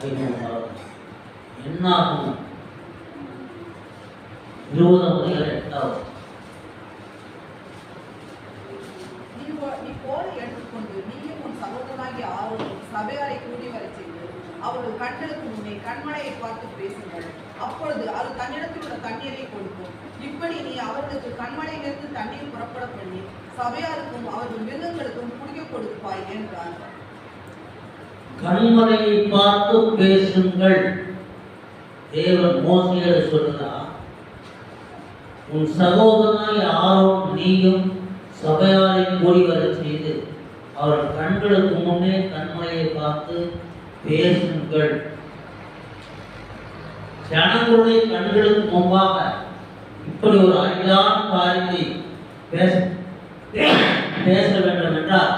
என்ன ஆகும்? 20 முறைகள் 8வது. நீ போல எடுத்துக்கொண்டு நீயும் உன் சகோதரனாகிய ஆரோனும் சபையாரை கூடி வரச் செய்து அவர்கள் கண்களுக்கு முன்னே கண்மலையை பார்த்து பேசுங்கள். அப்பொழுது அது தன்னிடத்தில் உள்ள தண்ணீரை கொடுக்கும். இப்படி நீ அவர்களுக்கு கண்மலையிலிருந்து தண்ணீர் புறப்பட பண்ணி சபையாருக்கும் அவர்கள் மிருகங்களுக்கும் குடிக்க கொடுப்பாய் என்றார். கண்மலையை பார்த்து பேசுங்கள். தேவன் மோசேயிடம் சொல்கிறார், உன் சகோதரனாய் ஆரோன் நீயும் சபையாரை கூடி வரச் செய்து அவர்கள் கண்களுக்கு முன்னே கண்மலையை பார்த்து பேசுங்கள். ஜனங்களுடைய கண்களுக்கு முன்பாக இப்படி ஒரு அரிதான காரியத்தை பேச வேண்டும் என்றால்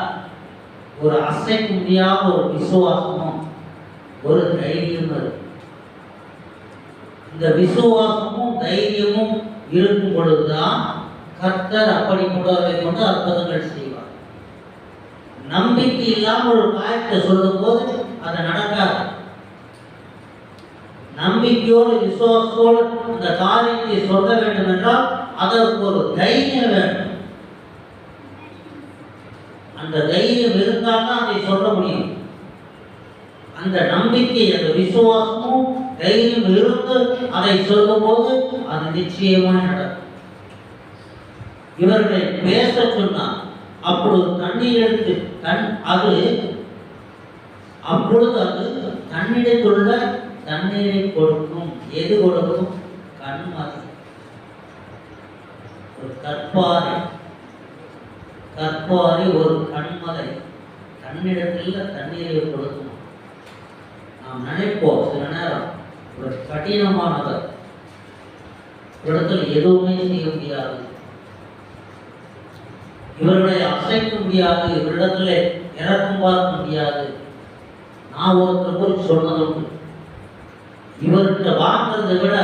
ஒரு அசைக்க முடியாத ஒரு விசுவாசமும் ஒரு தைரியமும் இந்த விசுவாசமும் தைரியமும் இருக்கும் பொழுதுதான் கர்த்தர் அப்படிப்பட்டவர்களை கொண்டு அற்புதங்கள் செய்வார். நம்பிக்கை இல்லாமல் ஒரு காரியத்தை சொல்லும் போது அது நடக்காது. நம்பிக்கையோடு விசுவாசத்தோடு அந்த காரியத்தை சொல்ல வேண்டும் என்றால் அதற்கு ஒரு தைரியம் வேண்டும். அந்த தைரியம் இருந்தால் தான் அதை சொல்ல முடியும். அந்த நம்பிக்கை, அந்த விசுவாசமும் தைரியம் இருந்து அதை சொல்லும் போது அது நிச்சயமாக நடக்கும். இவர்களை பேச சொன்னார். அப்பொழுது தண்ணீர் எடுத்து அப்பொழுது அது தண்ணீருக்குள்ள தண்ணீரை கொடுக்கும். எது கொடுக்கும்? கண்மலை. ஒரு கற்பாறை ஒரு கண்மலை தன்னிடத்தில் தண்ணீரை கொடுக்கும். நாம் நினைப்போம் சில நேரம் ஒரு கடினமானவர் இடத்தில் எதுவுமே செய்ய முடியாது, இவர்களை அசைக்க முடியாது, இவரிடத்துல இறக்கம் பார்க்க முடியாது. நான் ஒருத்தர் போய் சொன்னதும் இவர்கிட்ட வாங்கிறத விட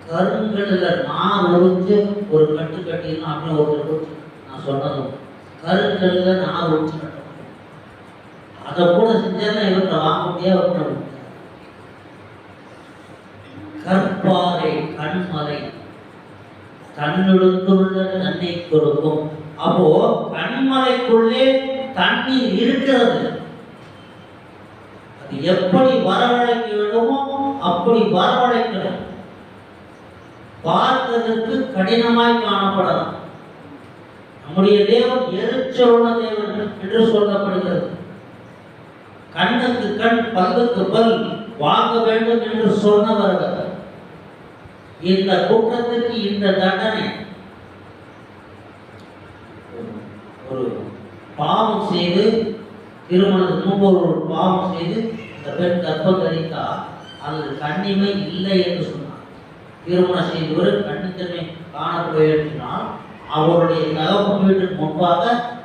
கருங்கல்ல நான் ஒழிச்சு ஒரு கட்டு கட்டினா அப்படின்னு ஒருத்தர் நான் சொன்னதும் கருங்கல்ல நான் ஒழிச்சு கட்ட முடியும். அதை கூட செஞ்சாதான் இவர்கிட்ட வாங்க முடியாது. கற்பாறை கண்மலை தன்னிடத்துள்ள தண்ணீரை கொடுக்கும். அப்போ கண்மலைக்குள்ளே தண்ணீர் இருக்கிறது. அது எப்படி வரவழைக்க வேண்டுமோ அப்படி வரவழைக்கணும். பார்ப்பதற்கு கடினமாய் காணப்படலாம். நம்முடைய தேவன் எரிச்சலுள்ள தேவன் என்று சொல்லப்படுகிறது. கண்ணுக்கு கண் பல்லுக்கு பல் வாங்க வேண்டும் என்று சொன்னவர்கள் இந்த குற்றத்திற்கு இந்த தண்டனை. ஒரு பாவம் செய்து திருமணத்துக்கு முன்பு ஒரு பாவம் செய்து இந்த பெண் கர்ப்பம் தரித்தா அது கண்ணிமை இல்லை என்று சொன்னார். திருமணம் செய்தவர் கண்ணித்தன்மை காணப்பட வேண்டினால் அவருடைய தகப்பன் வீட்டுக்கு முன்பாக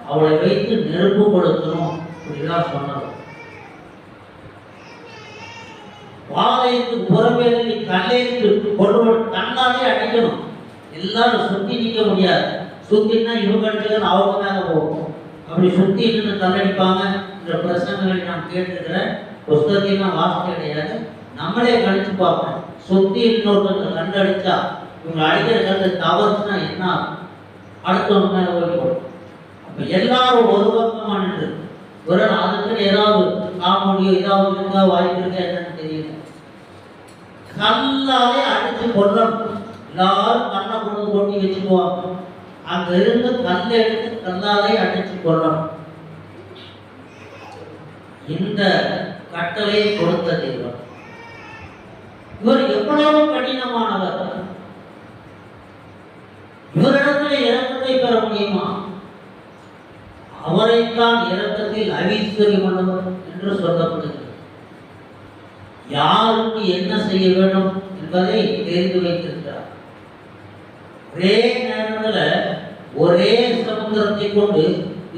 அவளை வைத்து நெருப்பு கொடுக்கணும் அப்படிதான் சொன்னார். பாதைக்கு புறமேறி கல்லைக்கு கொண்டு கண்ணாலே அடிக்கணும். எல்லாரும் சுத்தி நிற்க முடியாது. சுத்தினா இவங்க அடிச்சதுன்னு அவங்க மேல போகும். அப்படி சுத்தி நின்று கல்லடிப்பாங்க. இந்த பிரசங்களை நான் கேட்டுக்கிறேன். புஸ்தகத்தையும் வாசிக்க கிடையாது. நம்மளே கணிச்சு பார்ப்போம். சுத்தி இன்னொருத்தங்க கண்டடிச்சா இவங்க அடிக்கிற கண்டு தவறுச்சுன்னா என்ன அடுத்தவங்க மேல ஓடிப்போம். அப்ப எல்லாரும் ஒரு பக்கமா நின்று ஒரு அதுக்குன்னு ஏதாவது காமெடியோ ஏதாவது இருக்கா வாய்ப்பு இருக்கா என்னன்னு தெரியல. கல்லாலே அடிச்சு கொள்ளணும். எல்லாரும் கண்ணை கொண்டு கொட்டி வச்சுக்குவாங்க. அங்க இருந்து கல்லை எடுத்து கல்லாலே அடிச்சு கொள்ளணும். இந்த கட்டளையை கொடுத்த தெய்வம். இவர் எவ்வளவு கடினமானவர். இவரிடத்தில் இரக்கத்தை பெற முடியுமா? அவரைத்தான் இரக்கத்தில் ஐஸ்வர்யமானவர் என்று சொல்லப்படுகிறது. யாருக்கு என்ன செய்ய வேண்டும் என்பதை தெரிந்து வைத்திருக்கிறார். ஒரே நேரத்தில் ஒரே சமுத்திரத்தை கொண்டு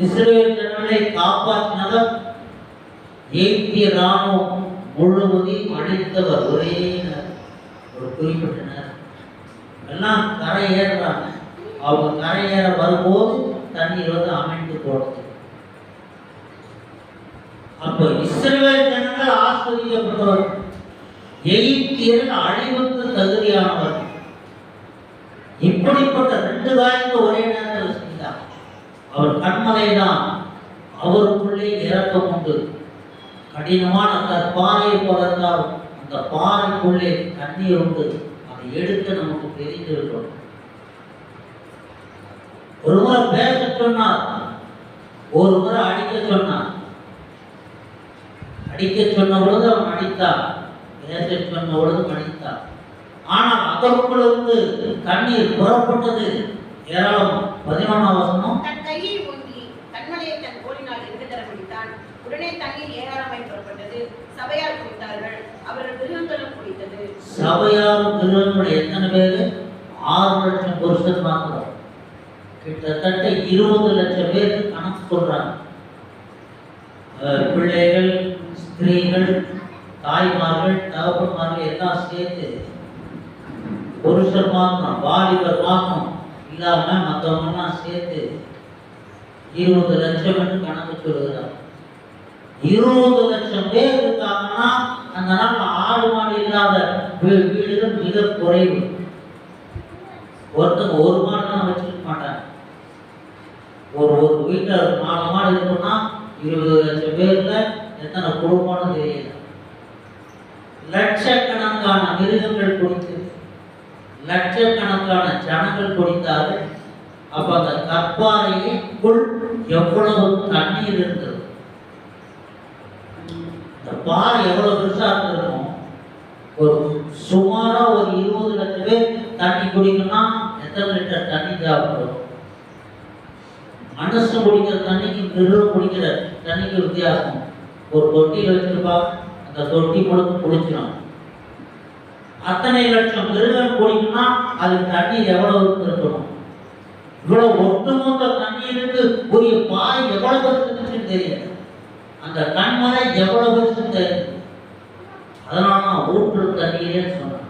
இஸ்ரவேல் ஜனங்களை காப்பாற்றினவர். எகிப்திய ராணுவம் முழுவதையும் அழித்தவர். ஒரே ஒரு குறிப்பிட்ட நேரம் எல்லாம் கரை ஏறுறாங்க. அவங்க கரை ஏற வரும்போது தண்ணீர் வந்து அமைந்து போடுது. அப்போ இஸ்ரவேல் ஜனங்கள் ஆசிரியப்பட்டவர். எகிப்தியர் அழிவுக்கு தகுதியானவர். இப்படிப்பட்ட 2 காரியத்தை ஒரே நேரத்தில் செய்தார். அவர் கண்மலை தான், அவருக்குள்ளே இரக்கம் உண்டு. கடினமான கற்பாறையை போலத்தால் அந்த பாறைக்குள்ளே தண்ணீர் உண்டு. அதை எடுத்து நமக்கு தெரிந்திருக்கிறோம். ஒரு முறை பேச சொன்னார், ஒரு முறை அடிக்க சொன்னார். அடிக்க சொன்ன பொழுது அவன் அடித்தான், பேச சொன்ன பொழுது அடித்தான். ஆனால் அதற்குள்ளிருந்து தண்ணீர் புறப்பட்டது. ஏராளம். 11ஆம் வசனம். தன் கையை ஓங்கி கண்மலையை தன் கோலினால் 2 தரம் பிடித்தான். உடனே தண்ணீர் ஏராளமாய் புறப்பட்டது. சபையார் குடித்தார்கள், அவர்கள் மிருகங்களும் குடித்தது. சபையாரும் மிருகங்களும் எத்தனை பேரு? 6 லட்சம் புருஷன் மாத்திரம். கிட்டத்தட்ட 20 லட்சம் பேருக்கு கணக்கு சொல்றாங்க. பிள்ளைகள், ஸ்திரீகள், தாய்மார்கள், தகப்பன்மார்கள் எல்லாம் சேர்த்து புருஷர் மாத்திரம், வாலிபர் மாத்திரம் இல்லாம மற்றவங்கெல்லாம் சேர்த்து 20 லட்சம் என்று கணக்கு சொல்லுகிறார். 20 லட்சம் பேர் இருக்காங்கன்னா அந்த நாள் ஆடு மாடு இல்லாத வீடுகள் மிக குறைவு. ஒருத்தங்க ஒரு மாடு தான் வச்சிருக்க மாட்டாங்க. ஒரு வீட்டில் 4 மாடு இருக்குன்னா 20 லட்சம் பேர்ல எத்தனை குடும்பம்னு தெரியல. லட்சக்கணக்கான மிருகங்கள் குடித்து லட்சக்கணக்கான ஜனங்கள் குடித்தார்கள். அப்ப அந்த கற்பாறைக்குள் எவ்வளவு தண்ணீர் இருந்தது. இந்த பாறை எவ்வளவு பெருசா இருந்திருக்கும். ஒரு சுமாரா ஒரு 20 லட்சம் பேர் தண்ணி குடிக்கணும்னா எத்தனை லிட்டர் தண்ணி தேவைப்படும்? மனுஷன் குடிக்கிற தண்ணிக்கு மிருகம் குடிக்கிற தண்ணிக்கு வித்தியாசம். ஒரு தொட்டியில் வச்சிருப்பா, அந்த தொட்டி முழுக்க குடிச்சிடும். அத்தனை லட்சம் மிருகம் குடிக்கணும்னா அது தண்ணீர் எவ்வளவு இருக்கணும்? இவ்வளவு ஒட்டுமொத்த தண்ணீருக்கு உரிய பாறை எவ்வளவு பெருசுன்னு தெரியாது. அந்த கண்மலை எவ்வளவு பெருசுன்னு தெரியுது. அதனால தான் ஊற்று தண்ணீரே சொன்னான்.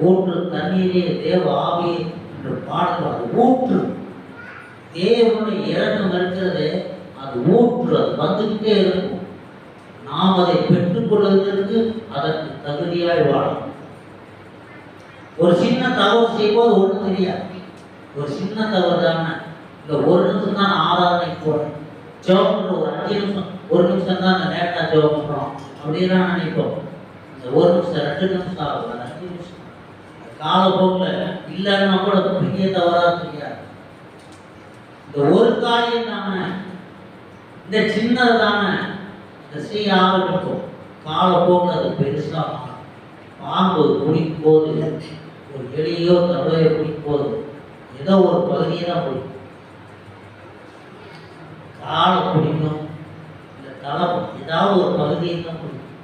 ஊற்று தண்ணீரே தேவ ஆவியே என்று பாடல். அது ஊற்று. தேவனுடைய இறக்கம் இருக்கிறது. அது ஊற்று. அது வந்துகிட்டே இருக்கும். நாம் அதை பெற்றுக்கொள்வதற்கு அதற்கு தகுதியாய் வாழும். ஒரு சின்ன தவறு செய்யும்போது ஒன்றும் தெரியாது. ஒரு சின்ன தவறு தானே. இந்த 1 நிமிஷம் தான் ஆராதனை போறேன். ஜெபம் பண்ற ஒரு 5 நிமிஷம் 1 நிமிஷம் தான் லேட்டா ஜெபம் பண்றோம் அப்படின்னா நினைப்போம். இந்த 1 நிமிஷம் 2 நிமிஷம் ஆகும், 5 நிமிஷம் காலப்போக்கில் இல்லைன்னா கூட பெரிய தவறா தெரியாது. இந்த ஒரு காரியம் தானே, இந்த சின்னது தானே, இந்த செய்ய ஆரம்பிக்கும். காலப்போக்கில் அது பெருசாக பாம்பு குடிக்கும் போது, ஒரு எலியோ தவளையோ குடிக்கும் போது ஏதோ ஒரு பகுதியை தான் பிடிக்கும். காலை பிடிக்கும், இல்லை தலை, ஏதாவது ஒரு பகுதியை தான் பிடிக்கும்.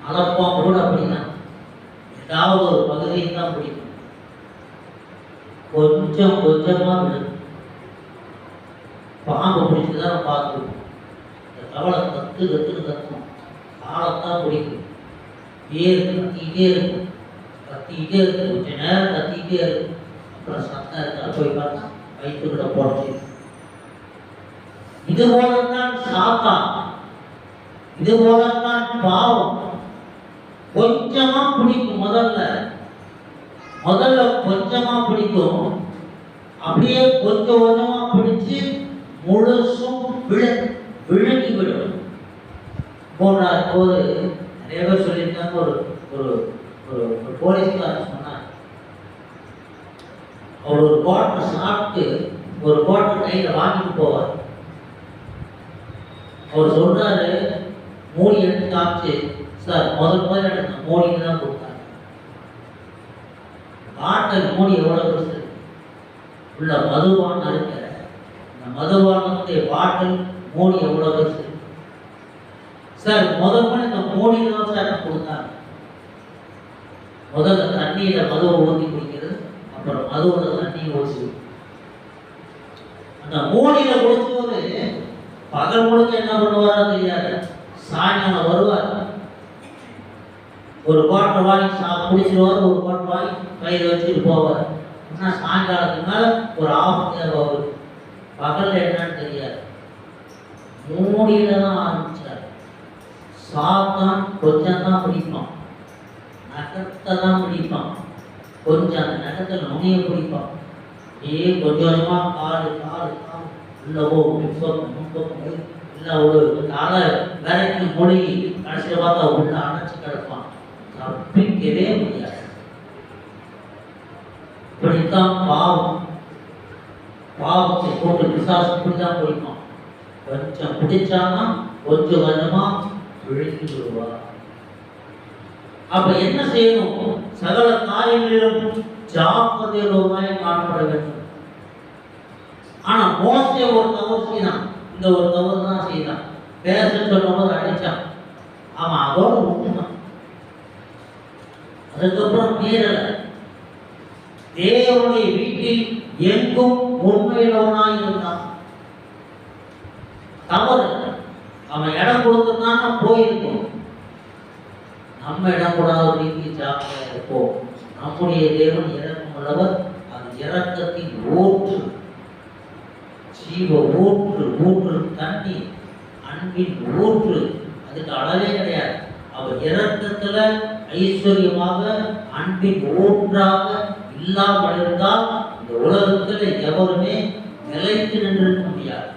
அலப்பாம்பு கூட அப்படிதான், ஏதாவது ஒரு பகுதியை தான் பிடிக்கும். கொஞ்சம் கொஞ்சமாக விடும். பாம்பு பிடிச்சதான் பார்த்துருக்கோம். இந்த தவளை கத்துன்னு கத்தும், காலத்தான் பிடிக்கும். வேர் கத்திக்கிட்டே இருக்கும், கத்திக்கிட்டே இருக்கும், கொஞ்ச நேரம் கத்திக்கிட்டே இருக்கும். அப்புறம் சத்தம் இருந்தாலும் போய் பார்த்தா வயிற்றுக்கிட்ட போடுச்சு. இது போலத்தான் சாத்தான், இது போலத்தான் பாவம். கொஞ்சமா பிடிக்கும். முதல்ல கொஞ்சமா பிடிக்கும். அப்படியே கொஞ்சம் கொஞ்சமா பிடிச்சு முழுசும் விழுங்கி விடும். போனார் போது நிறைய பேர் சொல்லியிருக்காங்க. ஒரு போலீஸ்காரன் சொன்னார், அவர் ஒரு பாட்டில் சாப்பிட்டு ஒரு பாட்டில் கையில் வாங்கிட்டு போவார். அவர் சொல்றாரு, மூடி எடுத்து காமிச்சு, சார் முதல்ல எனக்கு மூடின்னு தான் கொடுத்தாங்க. பாட்டில் மூடி எவ்வளவு பெருசு உள்ள மதுபானம் இருக்கிற இந்த மதுபானத்துடைய பாட்டில் மூடி எவ்வளவு பெருசு சார். முதல்ல இந்த மூடி தான் சார் கொடுத்தாங்க. முதல்ல தண்ணியில மதுவை ஊற்றி குடிக்கிறது, அப்புறம் மதுவோட தண்ணியை ஊற்றி அந்த மூடியில குடிச்சோடு பகல் முழுக்க என்ன பண்ணுவாரோ தெரியாது. சாயங்காலம் வருவார், ஒரு பாட்டில் வாங்கி குடிச்சிருவார், ஒரு பாட்டில் வாங்கி கையில் வச்சுட்டு போவார். ஆனால் சாயங்காலத்துக்கு மேலே ஒரு ஆஃப் தேவை. பகலில் என்னன்னு தெரியாது. மூடியில தான் ஆரம்பிச்சார். சாத்தான் கொஞ்சம் தான் பிடிப்பான், நகத்தை தான் பிடிப்பான், கொஞ்சம் அந்த நகத்தில் நுனியை பிடிப்பான். அப்படியே கொஞ்சம் கொஞ்சமாக காடு காடு காடு உள்ளவோ முன்பக்கம் இல்லை ஒரு காலை வரைக்கும் மொழி கடைசியில் பார்த்தா உள்ள அணைச்சி கிடப்பான். தப்பிக்கவே முடியாது. இப்படித்தான் பாவம், பாவத்தை போட்டு பிசாசு இப்படிதான் பிடிப்பான். கொஞ்சம் பிடிச்சான்னா கொஞ்சம் கொஞ்சமா விழுந்து விடுவார். அப்ப என்ன செய்யணும்? சகல காரியங்களிலும் ஜாக்கிரதையுள்ளவராய் காணப்பட வேண்டும். ஆனா மோசே ஒரு தவறு செய்தான், இந்த ஒரு தவறு தான் செய்தான். பேச சொன்னவர் அடிச்சான், அவன் அதோட விட்டுனான். அதுக்கப்புறம் மீறல. தேவனுடைய வீட்டில் எங்கும் உண்மையுள்ளவனாய் இருந்தான். தவறு, அவன் இடம் கொடுத்துட்டான்னா போயிருக்கும். நம்ம இடம் கூடாத ஜாக்கிரதையா இருப்போம். நம்முடைய தேவன் இறக்கம் உள்ளவர். அது இறக்கத்தின் ஊற்று, ஜீவ ஊற்று, ஊற்று தண்ணி, அன்பின் ஊற்று. அதுக்கு அளவே கிடையாது. அவர் இறக்கத்துல ஐஸ்வர்யமாக அன்பின் ஊற்றாக இல்லாமல் இருந்தால் இந்த உலகத்துல எவருமே நிலைத்து நின்றிருக்க முடியாது.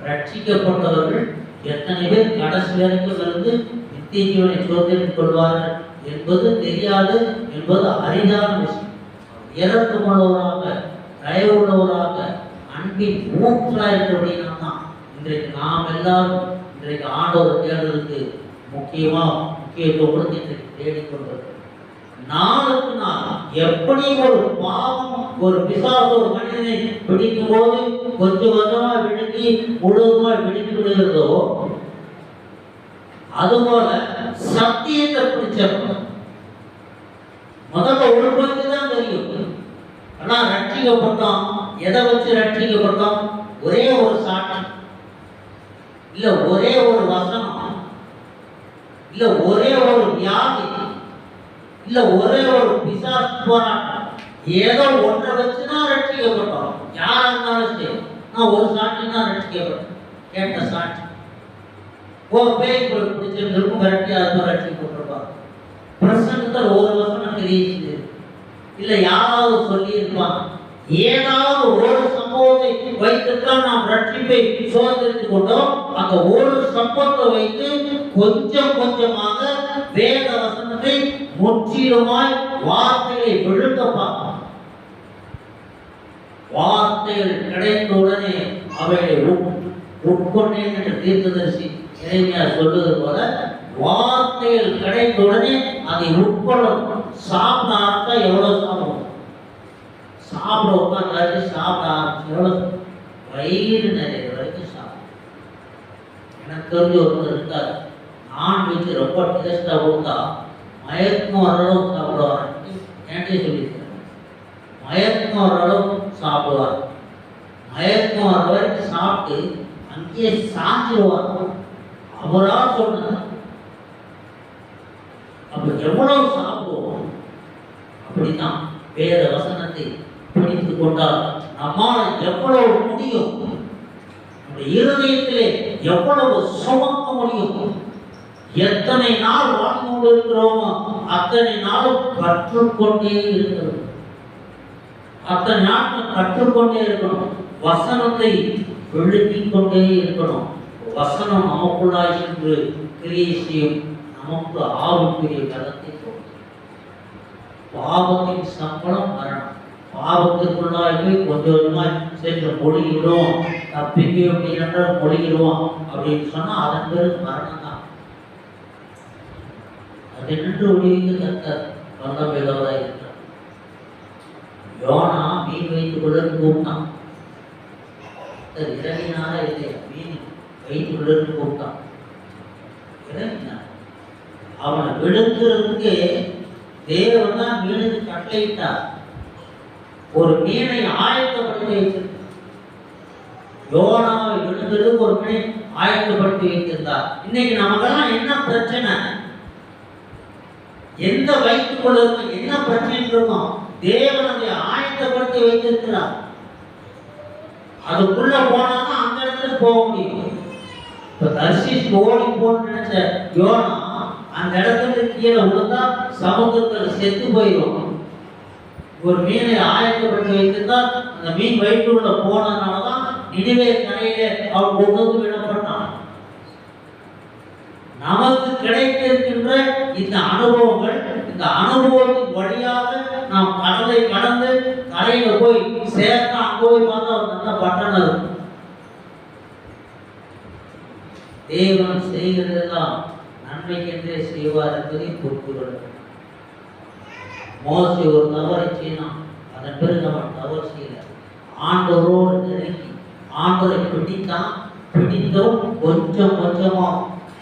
ரட்சிக்கப்பட்டவர்கள் எத்தனை பேர் கடைசி வரைக்கும் இருந்து நித்திய ஜீவனை சோதனைக் கொள்வார்கள் என்பது தெரியாது, என்பது அரிதான விஷயம். இறக்கமுள்ளவராக, தயவுள்ளவராக, அன்பின் ஊற்றாக இருக்கிறபடினா தான் இன்றைக்கு நாம் எல்லாரும் இன்றைக்கு ஆண்டவர் தேடுறதுக்கு முக்கியத்துவம் கொடுத்து இன்றைக்கு தேடிக்கொண்டிருக்கிறோம். நாளுக்கு நாள் எப்படி ஒரு பாவம், ஒரு பிசாசு ஒரு மனிதனை பிடிக்கும் போது கொஞ்சம் கொஞ்சமா விழுங்கி முழுவதுமா விழுங்கி விடுகிறதோ, அதுபோல சத்தியத்தை பிடிச்சப்ப முதல்ல ஒரு பகுதி தான் தெரியும். ஆனா ரட்சிக்கப்பட்டோம், எதை வச்சு ரட்சிக்கப்பட்டோம்? ஒரே ஒரு சாட்சி, இல்ல ஒரே ஒரு வசனம், இல்ல ஒரே ஒரு வியாதி, இல்ல ஒரே ஒரு பிசாசு போராட்டம், ஏதோ ஒன்றை வச்சுதான் ரட்சிக்கப்பட்டோம். யாரா இருந்தாலும் சரி, நான் ஒரு சாட்சி தான் ரட்சிக்கப்பட்டேன், கேட்ட சாட்சி. ஒரு பேய் பிடிச்சிருக்கும், விரட்டி அது ரட்சிக்கப்பட்டிருப்பாங்க. பிரசங்கத்தில் ஒரு வசனம் தெரியுது, இல்ல யாராவது சொல்லி இருப்பாங்க. ஏதாவது ஒரு சம்பவத்தை வைத்துத்தான் நாம் ரட்சிப்பை சோதரித்துக் கொண்டோம். அந்த ஒரு சம்பவத்தை வைத்து கொஞ்சம் கொஞ்சமாக வேத வசனத்தை முற்றிலுமாய் வார்த்தைகளை விழுங்க பார்ப்போம். வார்த்தைகள் கிடைத்தவுடனே அவைகளை உட்கொண்டேன் என்று தீர்க்கதரிசி எரேமியா சொல்லுவது போல, வார்த்தைகள் கிடைத்தவுடனே அதை உட்கொள்ளணும். சாப்பிட ஆரம்பிச்சா எவ்வளவு சாப்பிடும்? சாப்பிட உட்காந்து சாப்பிட ஆரம்பிச்சு எவ்வளவு வயிறு நிறைய வரைக்கும் சாப்பிடும். எனக்கு தெரிஞ்ச ஒருத்தர் இருக்காரு, நான்வெஜ் ரொம்ப டேஸ்டா கொடுத்தா மயக்கம் வர அளவுக்கு சாப்பிடுவார். ஏன்டே சொல்லியிருக்காரு, மயக்கம் வர அளவுக்கு சாப்பிடுவார். மயக்கம் வர வரைக்கும் சாப்பிட்டு அங்கேயே சாஞ்சிடுவார். அவரா சொன்னார். அப்ப எவ்வளவு சாப்பிடுவோம்? அப்படித்தான் வேத வசனத்தை பிடித்துக் கொண்டால் நம்மால் எவ்வளவு முடியும், நம்முடைய இருதயத்திலே எவ்வளவு சுமக்க முடியும். எத்தனை நாள் வாழ்ந்து கொண்டிருக்கிறோமோ அத்தனை நாளும் கற்றுக்கொண்டே இருக்கிறோம். அத்தனை நாட்கள் கற்றுக்கொண்டே இருக்கணும். வசனத்தை விழுங்கிக் கொண்டே இருக்கணும். வசனம் நமக்குள்ளாய் சென்று கிரியை செய்யும், நமக்கு ஆவிக்குரிய பலத்தை கொடுக்கும். பாவத்தின் சம்பளம் மரணம். பாவத்திற்குள்ளாய் போய் கொஞ்சம் கொஞ்சமாய் சென்று மொழிகிறோம், தப்பிக்க அப்படின்ற மொழிகிறோம் அப்படின்னு சொன்னா அதன் பேரு மரணம் தான். அது நின்று ஒழிவுக்கு தக்க வல்லம் வேதவராய் இருக்கிறார். யோனா மீன் வைத்துக் கொள்ள கூப்பிட்டான். இறங்கினாரா இல்லையா? மீன் வைத்துக் கொள்ள கூப்பிட்டான், இறங்கினார். அவனை விழுக்கிறதுக்கு தேவன் தான் மீனுக்கு கட்டளையிட்டார். ஒரு மீனை ஆயத்தப்படுத்தி வைத்திருந்தார். யோனாவை விழுந்ததுக்கு ஒரு மீனை ஆயத்தப்படுத்தி வைத்திருந்தார். இன்னைக்கு நமக்கெல்லாம் என்ன பிரச்சனை? எந்த வைத்துக் கொள்ள என்ன பிரச்சனை இருக்கும்? தேவன் அதை ஆயத்தப்படுத்தி வைத்திருக்கிறார். அதுக்குள்ள போனாதான் அந்த இடத்துக்கு போக முடியும். இப்ப தர்ஷீஸ் ஓடி போன்னு நினைச்ச யோனா அந்த இடத்துல கீழே விழுந்தா சமுத்திரத்தில் செத்து போயிடும். ஒரு மீனை ஆயத்தப்பட்டு வைத்திருந்தா அந்த மீன் வயிற்றுள்ள போனதுனாலதான் நினைவே கரையிலே அவன் கொண்டு விடப்பட்டான். நமக்கு கிடைத்திருக்கின்ற இந்த அனுபவங்கள், இந்த அனுபவத்தின் வழியாக நாம் கடலை கடந்து கரையில போய் சேர்ந்தா அங்க போய் பார்த்தா ஒரு நல்ல பட்டணம் இருக்கும். தேவன் செய்கிறதெல்லாம் நன்மைக்கென்றே செய்வார் என்பதை பொறுத்துள்ளது. மோசே ஒரு தவறை செய்யலாம், அதன் பிறகு அவன் தவறு செய்யல. ஆண்டவரோடு நெருங்கி ஆண்டவரை பிடித்தோம் கொஞ்சம் கொஞ்சமா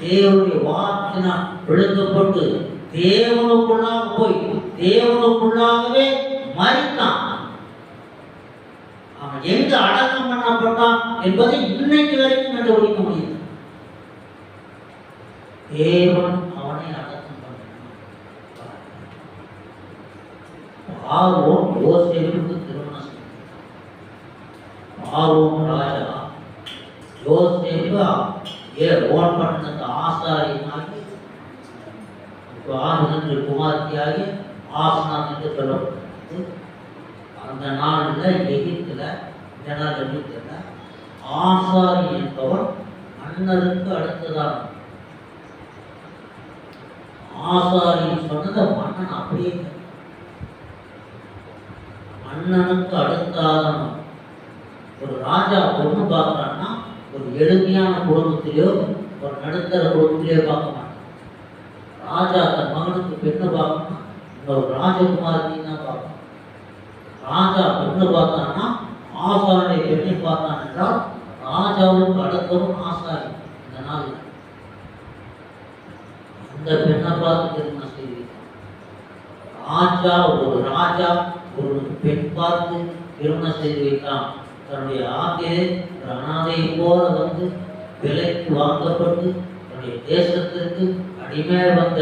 தேவனுடைய வார்த்தையினால் விழுங்கப்பட்டு தேவனுக்குள்ளாக போய் தேவனுக்குள்ளாகவே மரித்தான். அவன் எங்க அடக்கம் பண்ணப்பட்டான் என்பதை இன்னைக்கு வரைக்கும் கண்டுபிடிக்க முடியும். தேவன் அவனை அடக்கம் பண்ணான். பார்வோன் யோசேப்புக்கு திருமணம் செய்தான். பார்வோன் ராஜா யோசேப்பு ஓன் பட்டணத்து ஆசாரியனாகி குமார்த்தியாகி ஆசனான் என்று சொல்லப்பட்டது. அந்த நாளில் எகிப்தில் ஜனால் எகிப்தில் ஆசாரி என்பவர் மன்னருக்கு அடுத்ததான். ஆசாரி சொன்னதை மன்னன் அப்படியே மன்னனுக்கு அடுத்தாதான். ஒரு ராஜா பொண்ணு பார்க்கறான்னா ஒரு எளிமையான குடும்பத்திலேயோ ஒரு நடுத்தர குடும்பத்திலேயோ பார்க்க மாட்டான். ராஜா தன் மகனுக்கு பெண்ணு பார்க்கணும், ஒரு ராஜகுமாரி தான் பார்க்கணும். ராஜா பெண்ணு பார்த்தான்னா ஆசாரியை பெண்ணை பார்த்தான் என்றால் ராஜாவுக்கு அடுத்தவன் ஆசாரி. இந்த நாள் அந்த பெண்ணை பார்த்து திருமணம் செய்திருக்கான். ராஜா ஒரு பெண் பார்த்து திருமணம் செய்து வைத்தான். தன்னுடைய ஆத்திரை ஒரு அனாதையை போல வந்து விலைக்கு வாங்கப்பட்டு தன்னுடைய தேசத்திற்கு அடிமையாக வந்த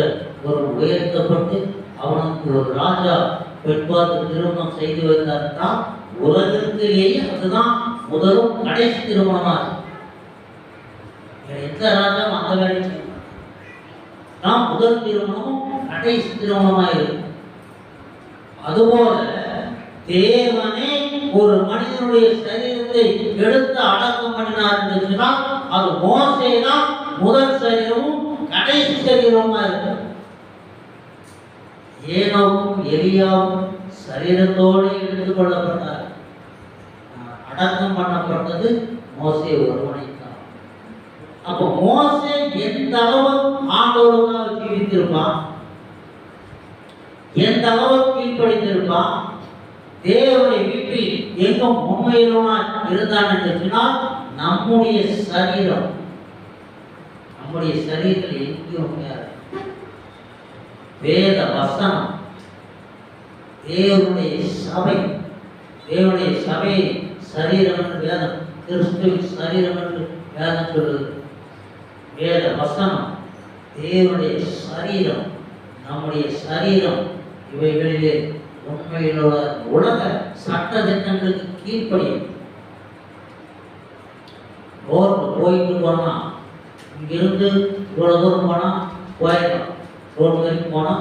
ஒரு உயர்த்தப்பட்டு அவனுக்கு ஒரு ராஜா பெண் பார்த்து திருமணம் செய்து வைத்தார்தான் உலகத்திலேயே அதுதான் முதலும் கடைசி திருமணமாக. எந்த ராஜாவும் அந்த வேலை செய்ய மாட்டான். முதல் திருமணமும் கடைசி திருமணமாக இருக்கும். அதுபோல தேவனே ஒரு மனிதனுடைய சரீரத்தை எடுத்து அடக்கம் பண்ணினார் என்று சொன்னால் அது மோசேதான் முதல் சரீரமும் கடைசி சரீரமா இருக்கு. ஏனோவும் எலியாவும் சரீரத்தோடு எடுத்துக் கொள்ளப்பட்டார். அடக்கம் பண்ணப்பட்டது மோசே ஒருவனைத்தான். அப்போ மோசே எந்த அளவு ஆண்டவருக்காக ஜீவித்திருப்பான், எந்த அளவு கீழ்ப்படித்திருப்பான், தேவனை வீட்டில் எங்கும் உண்மையிலுமாய் இருந்தான் என்று சொன்னால் நம்முடைய சரீரத்தில் எங்கேயும் வேத வசனம் தேவனுடைய சபை சரீரம் என்று வேதம், கிறிஸ்துவின் சரீரம் என்று வேதம் சொல்லுது. வேத வசனம் தேவனுடைய சரீரம், நம்முடைய சரீரம் இவைகளிலே உண்மையிலுள்ள உலக சட்ட திட்டங்களுக்கு கீழ்ப்படியும். ரோடு போயிட்டு போனா இங்கிருந்து இவ்வளவு தூரம் போனா போயிடலாம், ரோடு வரைக்கும் போனா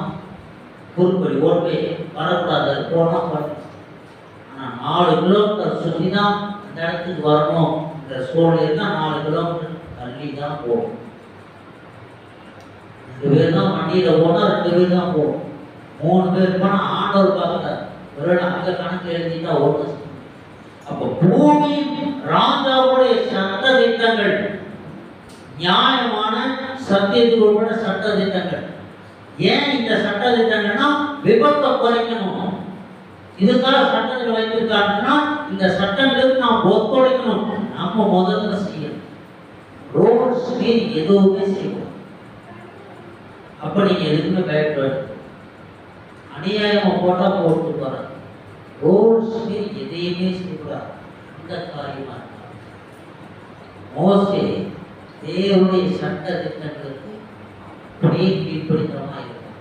குறுப்படி ஓட்டு வரக்கூடாது, போனா போயிடலாம். ஆனால் 4 கிலோமீட்டர் சுற்றி தான் அந்த இடத்துக்கு வரணும். இந்த சூழ்நிலை தான் 4 கிலோமீட்டர் தள்ளி தான் போகும். 2 பேர் தான் வண்டியில் போனால் 2 பேர் தான் போகும். 3 பேர் போனால் ஆண்டவர் பார்க்கிறார். ஒரு அங்க கணக்கு எழுதிட்டா ஓட்டு. அப்போ பூமியின் ராஜாவுடைய சட்ட திட்டங்கள் நியாயமான சத்தியத்துக்கு உட்பட சட்ட திட்டங்கள். ஏன் இந்த சட்ட திட்டங்கள்னா விபத்தை குறைக்கணும். இதுக்காக சட்டங்கள் வைத்திருக்காங்கன்னா இந்த சட்டங்களுக்கு நாம் ஒத்துழைக்கணும். நம்ம முதல்ல செய்யணும். ரோட்ஸ் மீறி எதுவுமே செய்யணும். அப்ப நீங்க எதுக்குமே பயப்பட அநியாயமா போட்டா போட்டு போறாங்க. ரோட்ஸ் மீறி எதையுமே செய்யக்கூடாது. இந்த காரியமா மோசே தேவனுடைய சட்ட திட்டங்களுக்கு அப்படியே கீழ்ப்படித்தனமாக இருக்கும்.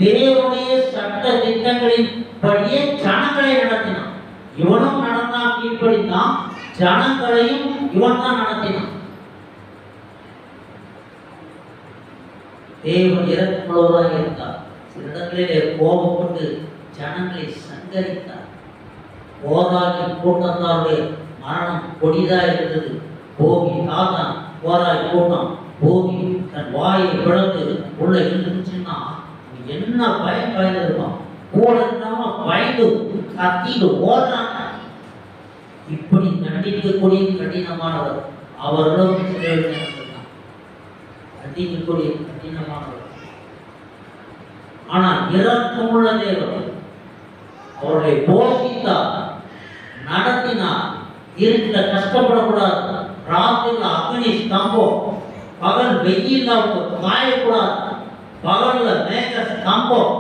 தேவனுடைய சட்ட திட்டங்களின் படியே ஜனங்களை நடத்தினான். இவனும் நடந்தான், கீழ்ப்படித்தான். ஜனங்களையும் இவன் தான் நடத்தினான். தேவன் இரக்கமுள்ளவராக இருந்தார். சில இடங்களிலே கோபப்பட்டு ஜனங்களை சங்கரித்தார். கோராகி கூட்டத்தாருடைய மரணம் கொடிதா இருந்தது. போகி தாதான் கோராகி கூட்டம் போகி தன் வாயை பிளந்து உள்ள இருந்துச்சுன்னா என்ன பயந்துருப்பான். கூட இல்லாம பயந்து கத்திட்டு ஓடுறாங்க. இப்படி கண்டிக்கக்கூடிய கடினமானவர் அவர்களும் கண்டிக்கக்கூடிய கடினமானவர். ஆனால் இரக்கமுள்ள தேவன் அவர்களை போஷித்தார், நடத்தினார். இருக்க கஷ்டப்படக்கூடாது. ராத்திரில அக்னி ஸ்தம்பம், பகல் வெயில் காயக்கூடாது. பகல்ல மேக ஸ்தம்பம்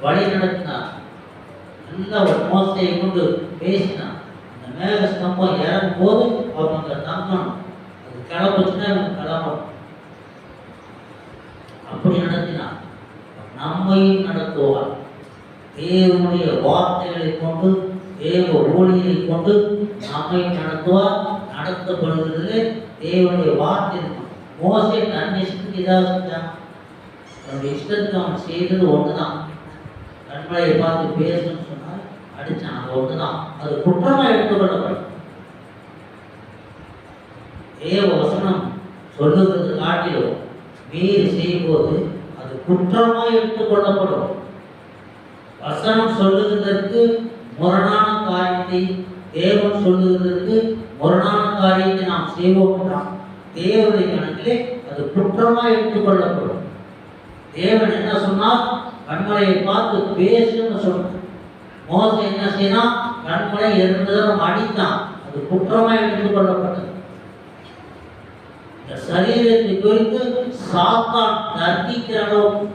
வழி நடத்தினார். நல்ல ஒரு மோசையை கொண்டு பேசினார். அந்த மேக ஸ்தம்பம் இறங்கும் போது அவங்க தங்கணும், அது கிளம்புச்சுன்னா கிளம்பணும். அப்படி நடத்தினார். நம்மையும் நடத்துவார். தேவனுடைய வார்த்தைகளை கொண்டு தேவ ஊழியரை கொண்டு நம்மை நடத்துவார். நடத்தப்படுகிறது தேவனுடைய வார்த்தை. மோசே தன் இஷ்டத்துக்கு ஏதாவது செஞ்சான். தன்னுடைய இஷ்டத்துக்கு அவன் செய்தது ஒன்றுதான். கண்மலையை பார்த்து பேசணும்னு சொன்னால் அடிச்சான், அது ஒன்றுதான். அது குற்றமா எடுத்துக்கொள்ளப்படும். தேவ வசனம் சொல்லுகிறது காட்டிலும் மீறி செய்யும்போது அது குற்றமா எடுத்துக்கொள்ளப்படும். வசனம் சொல்லுவதற்கு முரணான காரியத்தை, தேவன் சொல்லுவதற்கு முரணான காரியத்தை நாம் செய்வோம். தேவனுடைய கணக்கிலே அது குற்றமா எடுத்துக்கொள்ளப்படும். தேவன் என்ன சொன்னார்? கண்மலையை பார்த்து பேசுன்னு சொன்னார். மோசே என்ன செய்யலாம்? கண்மலை 2 தடவை அடித்தான். அது குற்றமா எடுத்துக்கொள்ளப்பட்டது. இந்த சரீரத்தை குறித்து சாத்தான் தர்க்கிக்கிற அளவுக்கு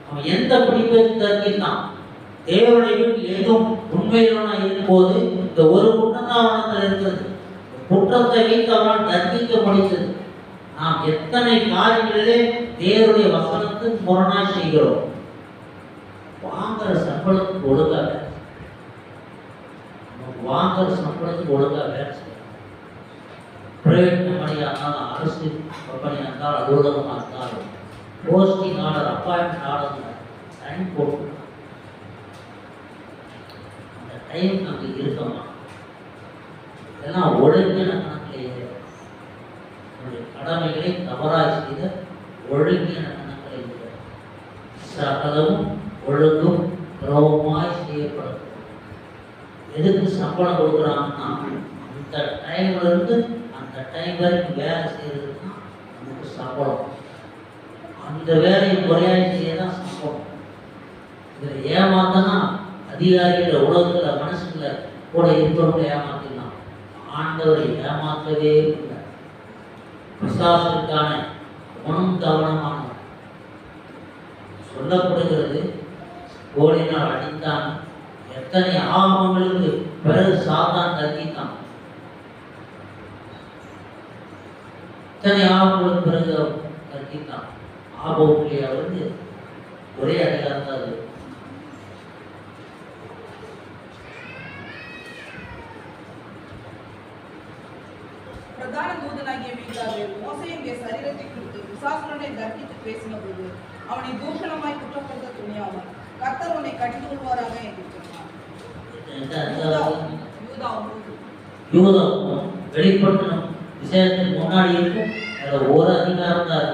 அவன் எந்த பிடிப்பை தர்க்கித்தான். தேவனுடைய வீட்டில் எதுவும் உண்மையிலான இருக்கும்போது இந்த ஒரு குற்றம் தான் அவனத்தில் இருக்கிறது. குற்றத்தை வைத்து அவனால் தர்க்கிக்க முடித்தது. நாம் எத்தனை காரியங்களிலே தேவனுடைய வசனத்துக்கு முரணாய் செய்கிறோம். வாங்குற சம்பளத்துக்கு ஒழுங்காக, வாங்குற சம்பளத்துக்கு ஒழுங்காக வேலை செய்யணும். பிரைவேட் கம்பெனியாக இருந்தாலும், அரசு கம்பெனியாக இருந்தாலும், அலுவலகமாக இருந்தாலும், posting order, appointment order time போட்டு அந்த டைம் நமக்கு இருக்கமா? இதெல்லாம் ஒழுங்கின கணக்கிலேயே கடமைகளை தவறாய் செய்த ஒழுங்கின கணக்கில் சகலமும் ஒழுங்கும் துரோகமாய் செய்யப்படும். எதுக்கு சம்பளம் கொடுக்குறாங்கன்னா, அந்த டைம்ல இருந்து அந்த டைம் வரைக்கும் வேலை செய்யறதுக்கு தான் நமக்கு சம்பளம். அந்த வேலையை முறையாக செய்யதான் சம்பளம். இதில் ஏமாத்தனா அதிகாரிகள் உலகத்தில் மனசுல கூட இருக்கிறவங்க ஏமாத்திடலாம். ஆண்டவரை ஏமாற்றவே இல்லை. பிசாசுக்கான குணம் கவனமான சொல்லப்படுகிறது. கோலினால் அடித்தான். எத்தனை ஆகமங்களுக்கு பிறகு சாத்தான் தர்க்கித்தான். எத்தனை ஆகமங்களுக்கு பிறகு தர்க்கித்தான். ஆபோக்கிலியா வந்து ஒரே அதிகாரம் தான் அது. பிரதான தூதனாகிய மீகாவேல் மோசேயுடைய சரீரத்தை குறித்து பிசாசுடனே தர்க்கித்து பேசின போது அவனை தூஷணமாய் குற்றப்படுத்த துணியாமல் கர்த்தர் உன்னை கடிந்து கொள்வாராக என்று சொன்னார். வெளிப்பட்ட விஷயத்துக்கு முன்னாடி இருக்கும் ஒரு அதிகாரம் தான்.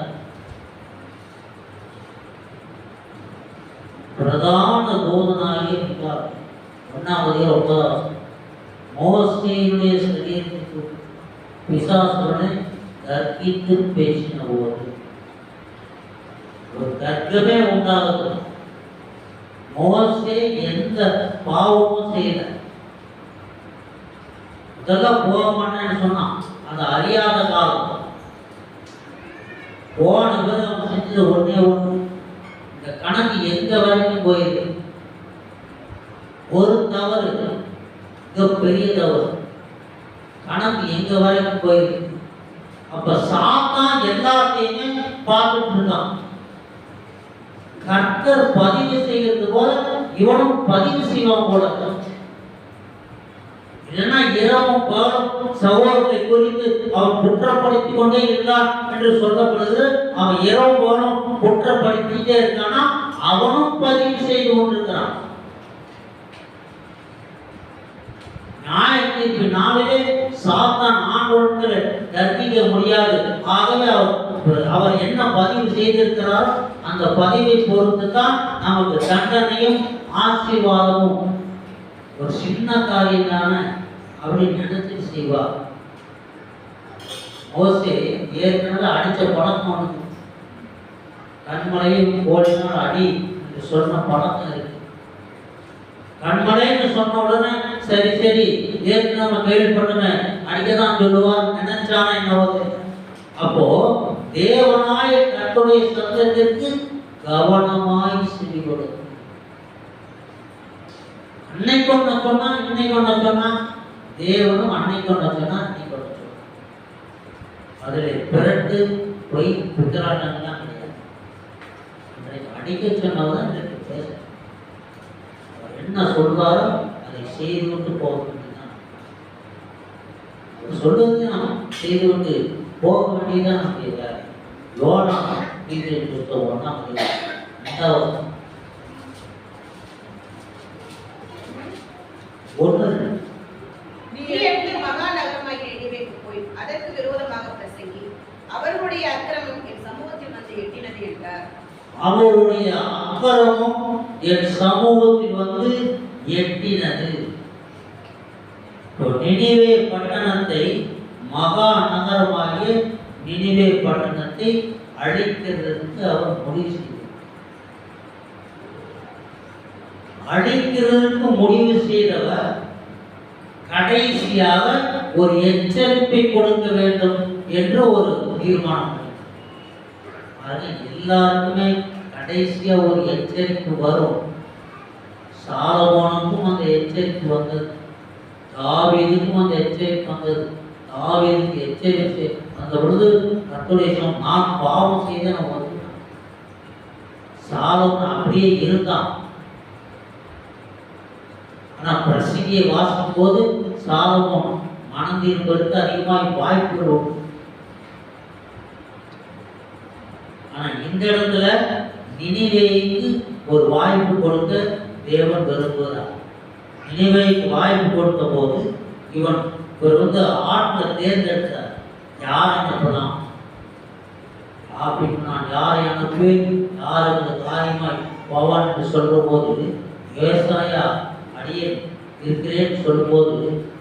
பிரதான தூதனாகிய மீகாவேல் 1-9 மோசேயுடைய சரீரத்துக்கு பிசாசுடனே தர்க்கித்து பேசின போது ஒரு தர்க்கமே உண்டாகுது. மோசே எந்த பாவமும் செய்யல. இதெல்லாம் போக மாட்டேன்னு சொன்னான். அது அறியாத காலம். போன பிறகு அவன் செஞ்சது ஒன்னே ஒன்று. இந்த கணக்கு எங்க வரைக்கும் போயிருக்கு? ஒரு தவறு, பெரிய தவறு. கணக்கு எங்க வரைக்கும் போயிருக்கு? அப்ப சாத்தான் எல்லாத்தையுமே பார்த்துட்டு இருக்கான். கர்த்தர் பதிவு செய்யறது போல இவனும் பதிவு செய்வான் போல. இல்லைன்னா இரவும் பகலும் சகோதரத்தை குறித்து அவன் குற்றப்படுத்திக் கொண்டே இருந்தான் என்று சொல்லப்படுது. அவன் இரவு பகலும் குற்றப்படுத்திட்டே இருக்கானா, அவனும் பதிவு செய்து கொண்டிருக்கிறான். நியாயத்தீர்ப்பு நாளிலே சாத்தான் ஆண்டவரை தண்டிக்க முடியாது. ஆகவே அவர் என்ன பதிவு செய்திருக்கிறார், அந்த பதிவை பொறுத்து தான் நமக்கு தண்டனையும் ஆசீர்வாதமும். ஒரு சின்ன காரியம் தானே அப்படின்னு நினைச்சு செய்வார். மோசே ஏற்கனவே அடிச்ச பழக்கம் உண்டு. கண்மலையும் ஓடினால் அடி என்று சொன்ன பழக்கம் இருக்கு. கண்மலைன்னு சொன்ன உடனே சரி சரி ஏற்கனவே கேள்விப்பட்டவன் அடிக்கதான் சொல்லுவார் நினைச்சானா என்னவது. அப்போ தேவனாய கர்த்தருடைய சத்தத்திற்கு கவனமாய் செவி கொடு. அன்னைக்கு ஒண்ணு சொன்னா இன்னைக்கு ஒண்ணு சொன்னா, தேவனும் அன்னைக்கு ஒண்ணு சொன்னா இன்னைக்கு ஒண்ணு சொன்னா. அதுல பிறட்டு பொய் குற்றவாளிகள்லாம் கிடையாது. அடிக்க சொன்னதான் இன்றைக்கு பேச என்ன சொல்றாரோ அதை செய்து கொண்டு போக வேண்டியதுதான். சொல்லுவது நாம் செய்து கொண்டு போக வேண்டியதுதான் நம்முடைய வேலை. யோனா வீட்டில் புத்தகம் தான் ஒன்று. நீ எழுந்து மகா நகரமாகிய நினிவேக்கு போய் அதற்கு விரோதமாக பிரசங்கி, அவர்களுடைய அக்கிரமம் என் சமூகத்தில் வந்து எட்டினது என்றார். அவருடைய அக்கிரமம் என் சமூகத்தில் வந்து எட்டினது. நினிவே பட்டணத்தை, மகா நகரமாகிய நினிவே பட்டணத்தை அழிக்கிறதுக்கு அவர் முடிவு செய்தார். அழிக்கிறதுக்கு முடிவு செய்தவர் கடைசியாக ஒரு எச்சரிப்பை கொடுக்க வேண்டும் என்று ஒரு தீர்மானம். எல்லாருக்குமே கடைசியா ஒரு எச்சரிக்கை வரும். சாலமோனுக்கும் அந்த எச்சரிக்கை வந்தது, தாவீதுக்கும் அந்த எச்சரிக்கை வந்தது. தாவீதுக்கு எச்சரிக்கை வந்த பொழுது கர்த்தருடைய நான் பாவம் செய்த நான் வந்துட்டான். சாலமோன் அப்படியே இருந்தான். ஆனா பிரசங்கியை வாசிக்கும் போது சாலமோன் மனம் திரும்புவதற்கு அதிகமாக வாய்ப்புகள் உண்டு. ஆனா இந்த இடத்துல நினிவேக்கு ஒரு வாய்ப்பு கொடுக்க தேவன் விரும்புகிறார். நினிவேக்கு வாய்ப்பு கொடுத்த போது இவர் வந்து ஆட்களை தேர்ந்தெடுத்தார். யார் அனுப்பலாம் அப்படின்னு, நான் யாரை அனுப்புவேன், யாருக்கு காரியமாய் போவான் என்று சொல்ற போது, விவசாயா அடியே இருக்கிறேன்னு சொல்லும் போது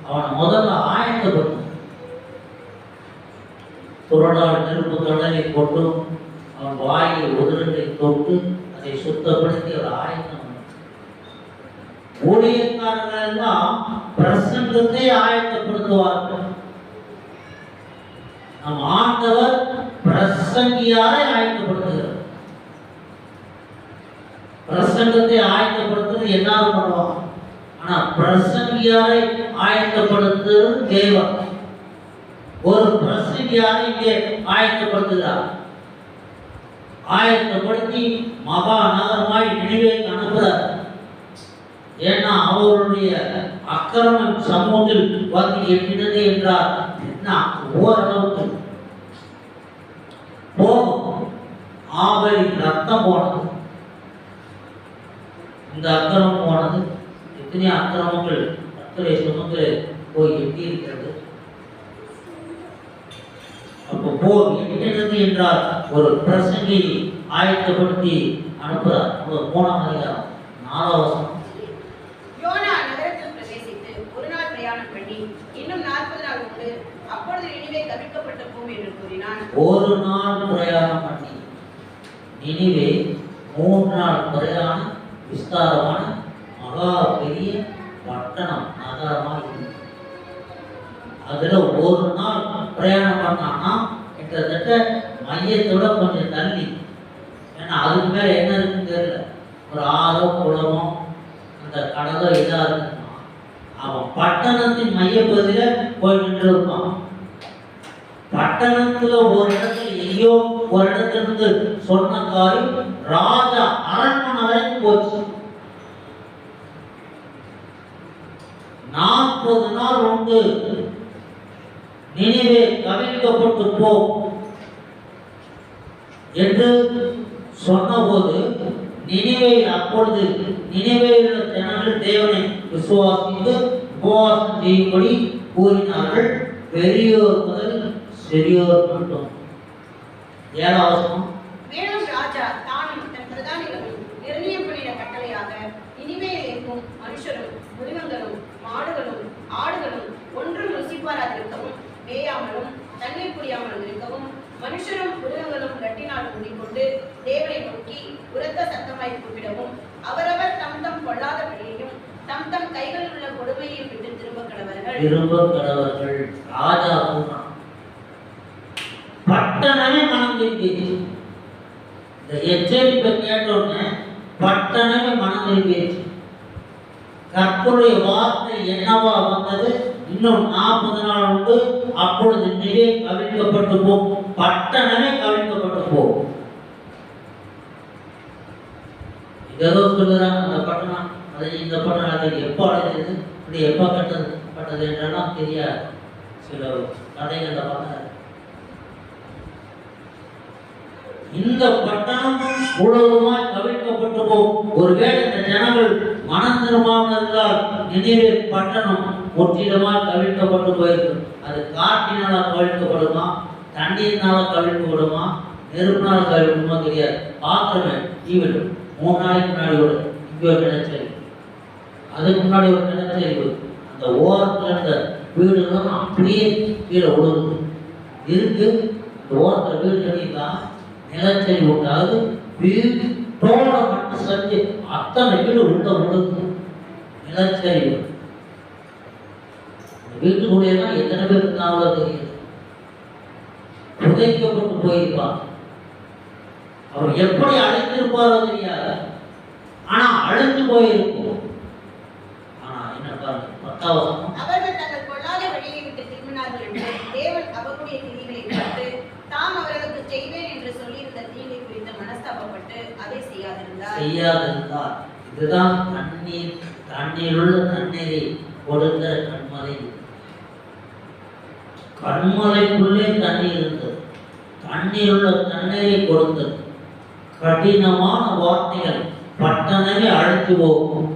அவனை முதல்ல ஆயத்தப்படுத்த துறடால் நெருப்பு கடலை போட்டு அவன் வாயை உதரத்தை தொட்டு அதை சுத்தப்படுத்தி ஒரு ஆயத்தம். ஊழியக்காரர்கள் எல்லாம் பிரசங்கத்தை ஆயத்தப்படுத்துவார்கள். நம் ஆண்டவர் பிரசங்கியாரை ஆயத்தப்படுத்துகிறார். பிரசங்கத்தை ஆயத்தப்படுத்துறது எல்லாரும் பண்ணுவாங்க. ஆனா பிரசங்கியாரை ஆயத்தப்படுத்துறது தேவன். ஒரு பிரசங்கியாரை இங்கே ஆயத்தப்படுத்துகிறார். ஆயத்தப்படுத்தி மகா நகரமாய் நினிவேக்கு அனுப்புகிறார். ஏன்னா அவருடைய அக்கிரமம் சமூகத்தில் வந்து எட்டினது என்றார். என்ன ஓரளவுக்கு போகும். ஆபரின் ரத்தம் போனது, இந்த அக்கிரமம் போனது. எத்தனை அக்கிரமங்கள் கர்த்தரை சுமந்து போய் எட்டி இருக்கிறது. அப்போ போர் எட்டினது என்றால் ஒரு பிரசங்கி ஆயத்தப்படுத்தி அனுப்புகிறார். 3ஆம் அதிகாரம் 4ஆம் வசனம். யோனா நகரத்தில் பிரவேசித்து ஒரு நாள் பிரயாணம் பண்ணி இன்னும் 40 நாள் உண்டு, அப்பொழுது நினிவே தவிர்க்கப்பட்ட போம் என்று கூறினான். ஒரு நாள் பிரயாணம் பண்ணி நினிவே 3 நாள் பிரயாணம், விஸ்தாரமான மகா பெரிய பட்டணம் நகரமாக இருக்கு. அதுல ஒரு நாள் பிரயாணம் பண்ணான்னா கிட்டத்தட்ட மையத்தோட கொஞ்சம் தள்ளி, ஏன்னா அதுக்கு மேல என்ன இருக்குன்னு தெரியல, ஒரு ஆறோ குளமோ அந்த கடலோ இதா இருக்குமா, அவன் பட்டணத்தின் மையப்பகுதியில போய் நின்று இருப்பான். பட்டணத்துல ஒரு இடத்துல எங்கேயோ ஒரு இடத்துல இருந்து சொன்ன காரியம் ராஜா அரண்மனை வரைக்கும் போச்சு. 40 நாள் உண்டு, நினிவே கவிழ்க்கப்பட்டு போ என்று சொன்னபோது நினிவேயில் அப்பொழுது நினிவேயில் உள்ள ஜனங்கள் தேவனை விசுவாசித்து உபவாசம் செய்யும்படி கூறினார்கள், பெரியோர் முதல் சிறியோர் மட்டும். 7ஆம் வசனம். மேலும் ராஜா தானும் தன் பிரதானிகளும் நிர்ணயம் பண்ணின கட்டளையாக நினிவேயில் இருக்கும் மனுஷரும் மிருகங்களும் மாடுகளும் ஆடுகளும் ஒன்றும் ருசிப்பாராதிருக்கவும் மேயாமலும் தண்ணீர் குடியாமலும் இருக்கவும் மனுஷரும் மிருகங்களும் கட்டினால் கூடிக்கொண்டு தேவனை நோக்கி உரத்த சத்தமாய் கூப்பிடவும் அவரவர் தம் தம் கொள்ளாத வழியையும் தம் தம் கைகளில் உள்ள கொடுமையை விட்டு திரும்ப கடவர்கள். ராஜா சொன்னான், பட்டணமே மனம் திரும்பியது. இந்த எச்சரிப்பை கேட்டோன்னு பட்டணமே மனம் திரும்பியது. கர்த்தருடைய வார்த்தை என்னவா வந்தது? இன்னும் 40 நாள் உண்டு, அப்பொழுது நிலை கவிழ்க்கப்பட்டு போகும், பட்டணமே கவிழ்க்கப்பட்டு போகும். ஏதோ சொல்லுறாங்க அந்த பட்டணம், அது இந்த பட்டணம், அது எப்போ அடைஞ்சது, இப்படி எப்போ கட்டப்பட்டது என்றெல்லாம் தெரியாது. சில கதைகளை பார்த்தாரு. இந்த பட்டணம் முழுவதுமாய் கவிழ்க்கப்பட்டு போகும். ஒருவேளை இந்த ஜனங்கள் மனம் திரும்பாமல் இருந்தால் நினைவே பட்டணம் முற்றிலுமாய் கவிழ்க்கப்பட்டு போயிருக்கும். அது காற்றினால கவிழ்க்கப்படுமா, தண்ணீர்னால கவிழ்க்கப்படுமா, நெருப்பினால கவிழ்க்குமா தெரியாது. பார்க்கிறேன் டிவியில் 3 நாளைக்கு முன்னாடி ஒரு இங்கே ஒரு நிலச்சரிவு, அதுக்கு முன்னாடி ஒரு நிலச்சரிவு. அந்த ஓரத்தில் இருந்த வீடுலாம் அப்படியே கீழே விழுது இருக்கு. அந்த ஓரத்தில் வீடு கட்டிதான் நிலச்சரிவு உண்டாது. வீடு தோலை மட்டும் செஞ்சு அத்தனை வீடு உள்ள விழுது நிலச்சரிவு. வீட்டுக்குள்ளேதான் எத்தனை பேர் இருந்தாங்களோ தெரியுது. புதைக்கப்பட்டு போயிருப்பார். அவர் எப்படி அழைத்திருப்பாரோ தெரியாது. ஆனா அழைத்து போயிருக்கும். ஆனா என்ன பாருங்க 10ஆம் வசனம். அவர்கள் தங்கள் கொள்ளாத வழியை விட்டு திரும்பினார்கள் என்று தேவன் அவருடைய கிரிகளை பார்த்து தாம் அவர்களுக்கு செய்வேன் என்று சொல்லியிருந்த தீங்கை குறித்து மனஸ்தாபப்பட்டு அதை செய்யாதிருந்தார். இதுதான் தண்ணீருள்ள தண்ணீரை கொடுத்த கண்மலை. கண்மலைக்குள்ளே தண்ணீர் இருந்தது, தண்ணீருள்ள தண்ணீரை கொடுத்தது. கடினமான வார்த்தைகள் பட்டணமே அழைத்து போகும்.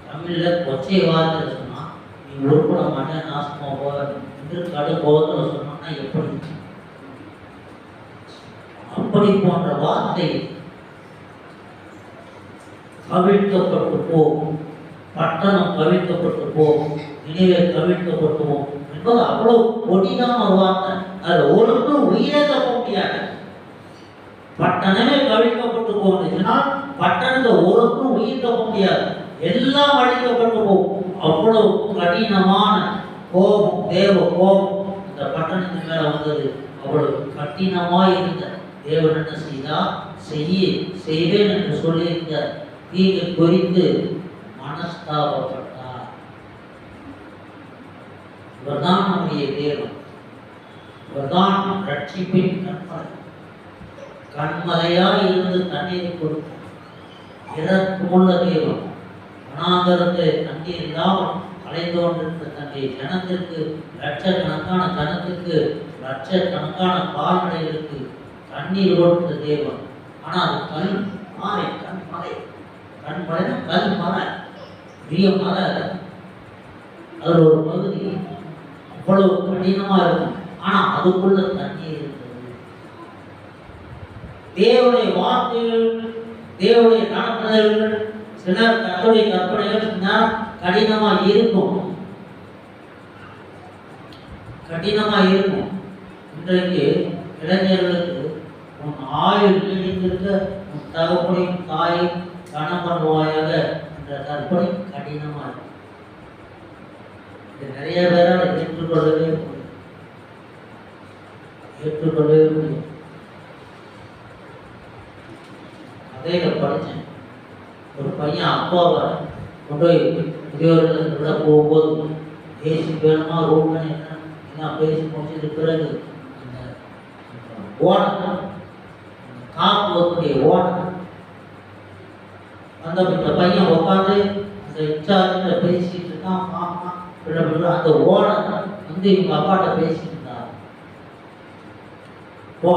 தமிழ்ல கொச்சை வார்த்தை சொன்னா நீ உருப்பட மாட்டேன், நாசமா போக என்று கடு கோபத்தில் சொன்னா எப்படி? அப்படி போன்ற வார்த்தை கவிழ்க்கப்பட்டு போகும். பட்டணம் கவிழ்க்கப்பட்டு போகும், நினைவே கவிழ்க்கப்பட்டு போகும் என்பது அவ்வளவு கொடிதான ஒரு வார்த்தை. அதுல ஒருத்தரும் உயிரே தப்ப முடியாது. பட்டணமே கவிழ்க்கப்பட்டு போகுதுன்னா பட்டணத்தை ஒருத்தரும் உயிர் தப்ப முடியாது, எல்லாம் அழிக்கப்பட்டு போகும். அவ்வளவு கடினமான கோபம், தேவ கோபம் இந்த பட்டணத்தின் மேல வந்தது. அவ்வளவு கடினமாய் இருந்த தேவன் என்ன செய்தார்? செய்வேன் என்று சொல்லியிருந்த தீங்கு குறித்து மனஸ்தாபப்பட்டார். இவர்தான் நம்முடைய தேவன், இவர்தான் ரட்சிப்பின் கண்மலை. கண்மலையாய் இருந்து தண்ணீரை கொடுத்தார். இறக்கமுள்ள தேவன் வனாந்தரத்தை தண்ணீர் இல்லாமல் அலைந்து கொண்டிருந்த தன்னுடைய ஜனத்திற்கு, லட்சக்கணக்கான ஜனத்திற்கு, லட்சக்கணக்கான கால்நடைகளுக்கு தண்ணீர் கொடுத்த தேவன். ஆனால் அது கல் மாறை, கண்மலை. கண்மலைனா கல் மலை, பெரிய மலை. அது ஒரு பகுதி அவ்வளவு கடினமா இருக்கும். ஆனா அதுக்குள்ள தண்ணீர் இருந்தது. தேவனுடைய வார்த்தைகள், தேவனுடைய நடப்புதல்கள், சிலர் கர்த்தருடைய கற்பனைகள் கடினமா இருக்கும், கடினமா இருக்கும். இன்றைக்கு இளைஞர்களுக்கு உன் ஆயுள் நீடித்திருக்க உன் தகப்பனையும் தாயும் கனம் பண்ணுவாயாக என்ற கற்பனை கடினமா இருக்கும். இது நிறைய பேரால் ஏற்றுக்கொள்ளவே முடியும். கதையில படித்தேன். ஒரு பையன் அப்பாவை கொண்டு போய் முதியோர்கள் விட போகும்போது பேசி வேணுமா ரூம் என்ன பேசி முடிச்சது பிறகு அந்த ஓடம், காப்பு வரக்கூடிய ஓடம் அந்த பையன் உட்காந்து அந்த இன்சார்ஜ் பேசிட்டு எல்லாம் மாமா அந்த ஓனர் வந்து இவங்க அப்பாட்ட பேசிட்டு இருந்தார்.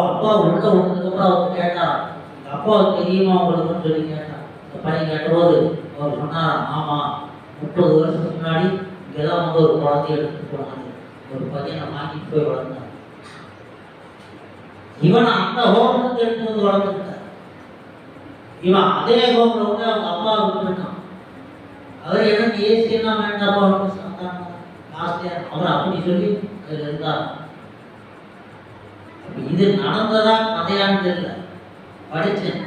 அப்பா உள்ள வந்ததுக்கப்புறம் அவர் கேட்டார், எங்கள் அப்பாவுக்கு தெரியுமா உங்களுக்குன்னு சொல்லி கேட்டார். இந்த பையன் கேட்டபோது அவர் சொன்னார், ஆமா 30 வருஷத்துக்கு முன்னாடி இங்கேதான் வந்து ஒரு குழந்தைய எடுத்துட்டு போனாங்க, ஒரு பையனை வாங்கிட்டு போய் வளர்ந்தார். இவன் அந்த ஹோம்லேருந்து எடுத்து வந்து வளர்ந்துட்டார். இவன் அதே ஹோம்ல வந்து அவங்க அப்பா விட்டுருக்கான். அவர் எனக்கு ஏசி எல்லாம் வேண்டாம் அவர் அப்படி சொல்லி அதில் இருந்தார். இது நடந்ததா கதையான்னு தெரியல, படிச்சேன்.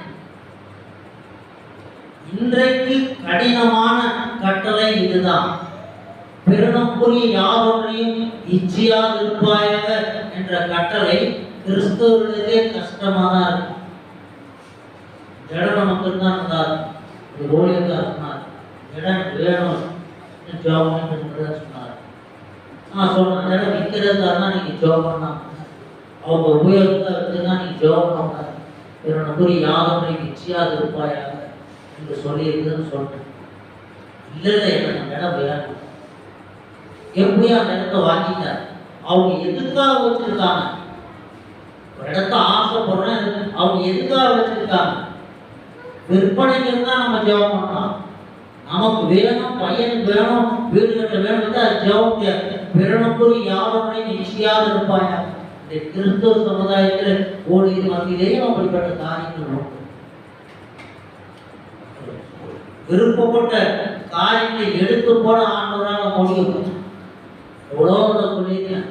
இன்றைக்கு கடினமான கட்டளை இதுதான். பெருநம்புரிய யாரொன்றையும் இச்சையாக இருப்பாயாக என்ற கட்டளை கிறிஸ்தவர்களுக்கே கஷ்டமா தான் இருக்கு. ஜடம் மட்டும்தான் இருந்தார், ஒரு ஊழியக்காரர் சொன்னார், இடம் வேணும் ஜோபம் சொன்னார். நான் சொன்ன இடம் விற்கிறதுக்காக நீங்க ஜோபம் பண்ணா, அவங்க உபயோகத்தை வச்சுதான் நீங்க ஜோபம் பண்ணார். பெருநம்புரிய யாரொன்றையும் இச்சையாக இருப்பாயாக என்று சொல்லியிருக்குன்னு சொல்றேன். இல்லை எனக்கு இடம் வேணும். எப்படியா அந்த இடத்த வாங்கிட்டார். அவங்க எதுக்காக வச்சிருக்காங்க, ஒரு இடத்த ஆசைப்படுறேன், அவங்க எதுக்காக வச்சிருக்காங்க? விற்பனைக்கு தான் நம்ம ஜெபம் பண்ணலாம். நமக்கு வேணும், பையனுக்கு வேணும், வீடு கட்ட வேணும், அது ஜெபம். பெருநம்புரிய யாரொன்றையும் நிச்சயாக இருப்பாங்க. இந்த கிறிஸ்துவ சமுதாயத்தில் ஓடிய மத்தியிலேயும் அப்படிப்பட்ட காரியங்கள் உண்டு. விருப்பப்பட்ட காரியங்களை எடுத்து போட ஆண்டவரால் முடியும். எவ்வளோ சொல்லியிருக்கேன்,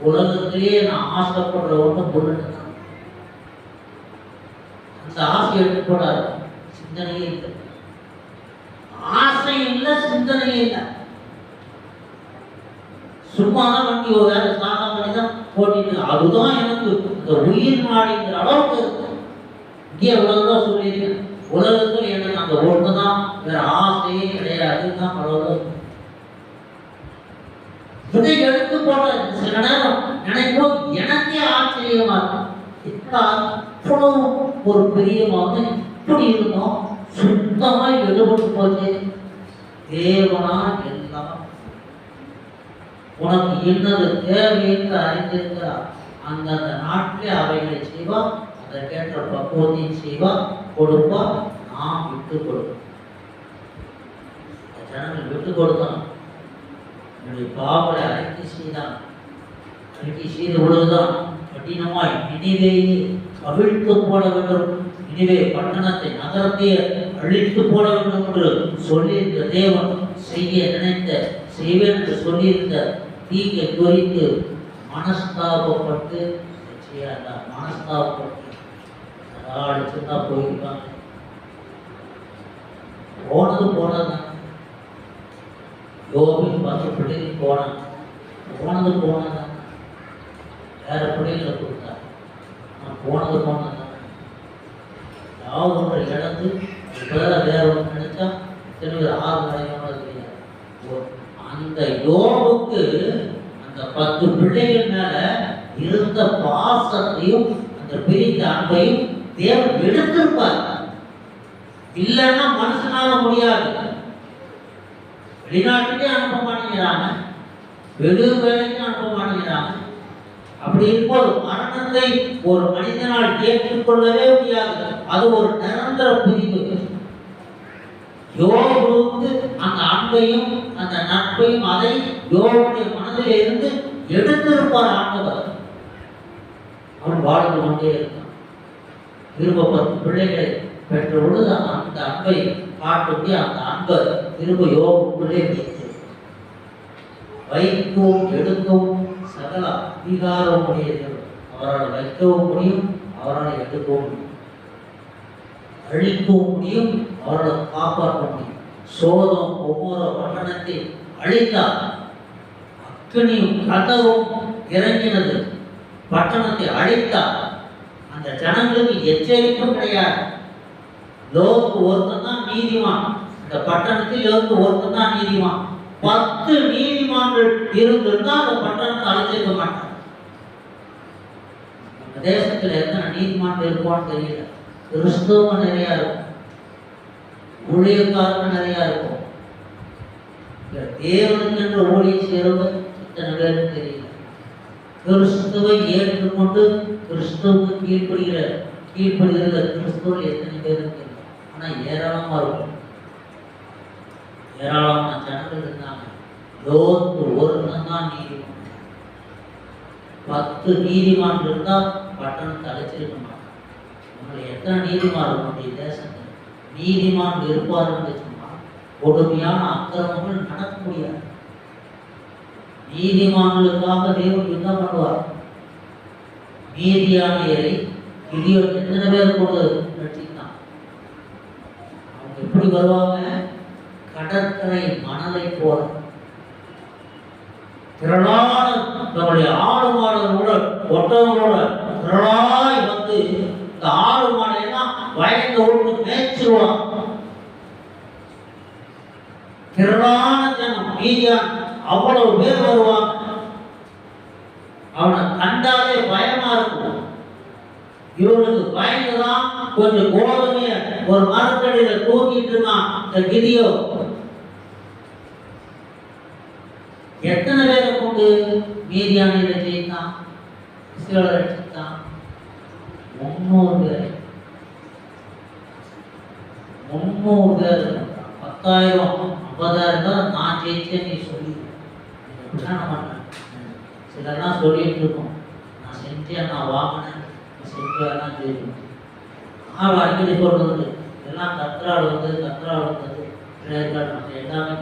உலகத்திலேயே நான் ஆசைப்படுற ஒன்று பொருள் தான். அந்த ஆசை எடுத்து போடாது, சிந்தனையே இல்லை. ஆசை இல்லை, சிந்தனையே இல்லை. சும்மாதான் வண்டி ஒரு வேலை ஸ்நானம் பண்ணி தான் போட்டிட்டு, அதுதான் எனக்கு இந்த உயிர் நாடிங்கிற அளவுக்கு இருக்கு. இங்கே எவ்வளவுதான் சொல்லியிருக்கேன், உலகத்தில் எனக்கு அந்த ஒன்று தான், வேற ஆசையே கிடையாதுன்னு அவ்வளவுதான். இதை எடுத்து போட சில நேரம் நினைக்கும், எனக்கே ஆச்சரியமா இருக்கும். ஒரு பெரியமாக இப்படி இருந்தோம், சுத்தமா எடுபட்டு போச்சு. தேவனா எல்லாம் உனக்கு என்னது தேவை என்று அறிந்திருக்கிறார். அந்தந்த நாட்டிலே அவைகளை செய்வா, அதற்கேற்ற பக்குவத்தையும் செய்வா, கொடுப்பா. நாம் விட்டு கொடுப்போம். ஜனங்கள் விட்டு கொடுத்தான். என்னுடைய பாவலை அறிக்கை செய்தான். அறிக்கை செய்த பொழுதுதான் கடினமாய் நினைவேயே அவிழ்த்து போட வேண்டும், நினைவே பட்டணத்தை நகரத்தை அழித்து போட வேண்டும் என்று சொல்லியிருந்த தேவன் செய்ய நினைத்த செய்வேன் என்று சொல்லியிருந்த தீங்கை குறித்து மனஸ்தாபப்பட்டு மனஸ்தாபப்பட்டு அடிச்சுதான் போயிருக்காங்க. போனது போனதுதான். யோபின் 10 பிள்ளைகள் போனான், போனது போனதான். வேற பிள்ளைகளை கொடுத்தார், நான் போனது போனதான். யாவது ஒன்றை இழந்து இப்பதான் வேற ஒன்று நினைச்சா திரும்ப 6 மணியோட தெரியாது. அந்த யோபுக்கு அந்த 10 பிள்ளைகள் மேல இருந்த பாசத்தையும் அந்த பிரிந்த அன்பையும் தேவன் எடுத்திருப்பார். இல்லைன்னா மனுஷனால முடியாது. வெளிநாட்டுக்கே அனுப்ப மாட்டேங்கிறாங்க, வெளி வேலைக்கு அனுப்ப மாட்டேங்கிறாங்க. அப்படி இருக்கும்போது மரணத்தை ஒரு மனிதனால் ஏற்றுக்கொள்ளவே முடியாது. அது ஒரு நிரந்தர பிரிவு. யோபுக்கு அந்த அன்பையும் அந்த நட்பையும் அதை யோபுடைய மனதில் இருந்து எடுத்திருப்பார் ஆண்டவர். அவன் வாழ்ந்து கொண்டே இருக்கான். திரும்ப 10 பிள்ளைகளை பெற்ற பொழுது அந்த அன்பை காட்டும்படி அந்த அன்பை திரும்ப யோபுக்குள்ளே வைக்கவும் எடுக்கவும் சகல அதிகாரம் உடையது. அவரால் வைக்கவும் முடியும், அவரால் எடுக்கவும் முடியும், அழிக்கவும் முடியும், அவரால் காப்பாற்ற முடியும். சோதம் ஒவ்வொரு பட்டணத்தை அழித்தார். அக்கினியும் கதவும் இறங்கினது, பட்டணத்தை அழித்தார். அந்த ஜனங்களுக்கு எச்சரிப்பும் கிடையாது. லோக்கு ஒருத்தன் தான் நீதிமான், இந்த பட்டணத்தில் லோக்கு ஒருத்தன் தான் நீதிமான். 10 நீதிமான்கள் இருந்திருந்தா அந்த பட்டணத்தை அழிச்சிருக்க மாட்டாங்க. நம்ம தேசத்தில் எத்தனை நீதிமான் இருப்பான்னு தெரியல. கிறிஸ்தவம் நிறையா இருக்கும், ஊழியக்காரங்க நிறையா இருக்கும். தேவனுக்கு என்று ஊழியம் செய்கிறவங்க இத்தனை பேருக்கு தெரியல. கிறிஸ்துவை ஏற்றுக்கொண்டு கிறிஸ்துவுக்கு கீழ்ப்படுகிற கிறிஸ்துவர்கள் எத்தனை பேருக்கு தெரியல. ஆனால் ஏராளமாக இருக்கும், ஏராளமான ஜனங்கள் இருந்தாங்க. லோத்து ஒருத்தன் தான் நீதிமான். 10 நீதிமான் இருந்தால் பட்டணத்தை அழைச்சிருக்க மாட்டான். உங்களை எத்தனை நீதிமான் நம்முடைய தேசத்தில் நீதிமான் இருப்பாருன்னு சொன்னால் கொடுமையான அக்கிரமங்கள் நடக்க முடியாது. நீதிமான்களுக்காக தேவன் யுத்தம் பண்ணுவார். மீதியானியரை கிதியோன் எத்தனை பேர் கொண்டு ரட்சித்தான். அவங்க எப்படி வருவாங்க? கடற்கரை மணலை போல திரளான நம்முடைய ஆடு மாடுகளோட ஒட்டகளோட திரளாய் வந்து இந்த ஆடு மாடையெல்லாம் வயந்த ஒன்று மேய்ச்சிருவான். திரளான ஜனம் மீதியான் அவ்வளவு பேர் வருவாங்க. அவனை கண்டாலே பயமா இருக்கும். இவனுக்கு பயந்துதான் கொஞ்சம் கோதுமைய ஒரு மரத்தடியில தூக்கிட்டு இருக்கான் இந்த கிதியோ. எத்தனை பேரை கொண்டு மீதியானியரை ஜெயித்தான், இஸ்ரவேலை ரட்சித்தான்? 300 பேர். 300 பேர். 10,000 50,000 தான் நான் ஜெயிச்சேன் நீ சொல்லி சிலர்லாம் சொல்லிட்டு இருக்கோம். நான் செஞ்சேன், நான் வாங்கினேன், செஞ்செல்லாம் ஜெயிக்கணும். அடிக்கடி சொல்றது எல்லாம் கத்ரால் வந்து கத்ரால் வந்தது எல்லாமே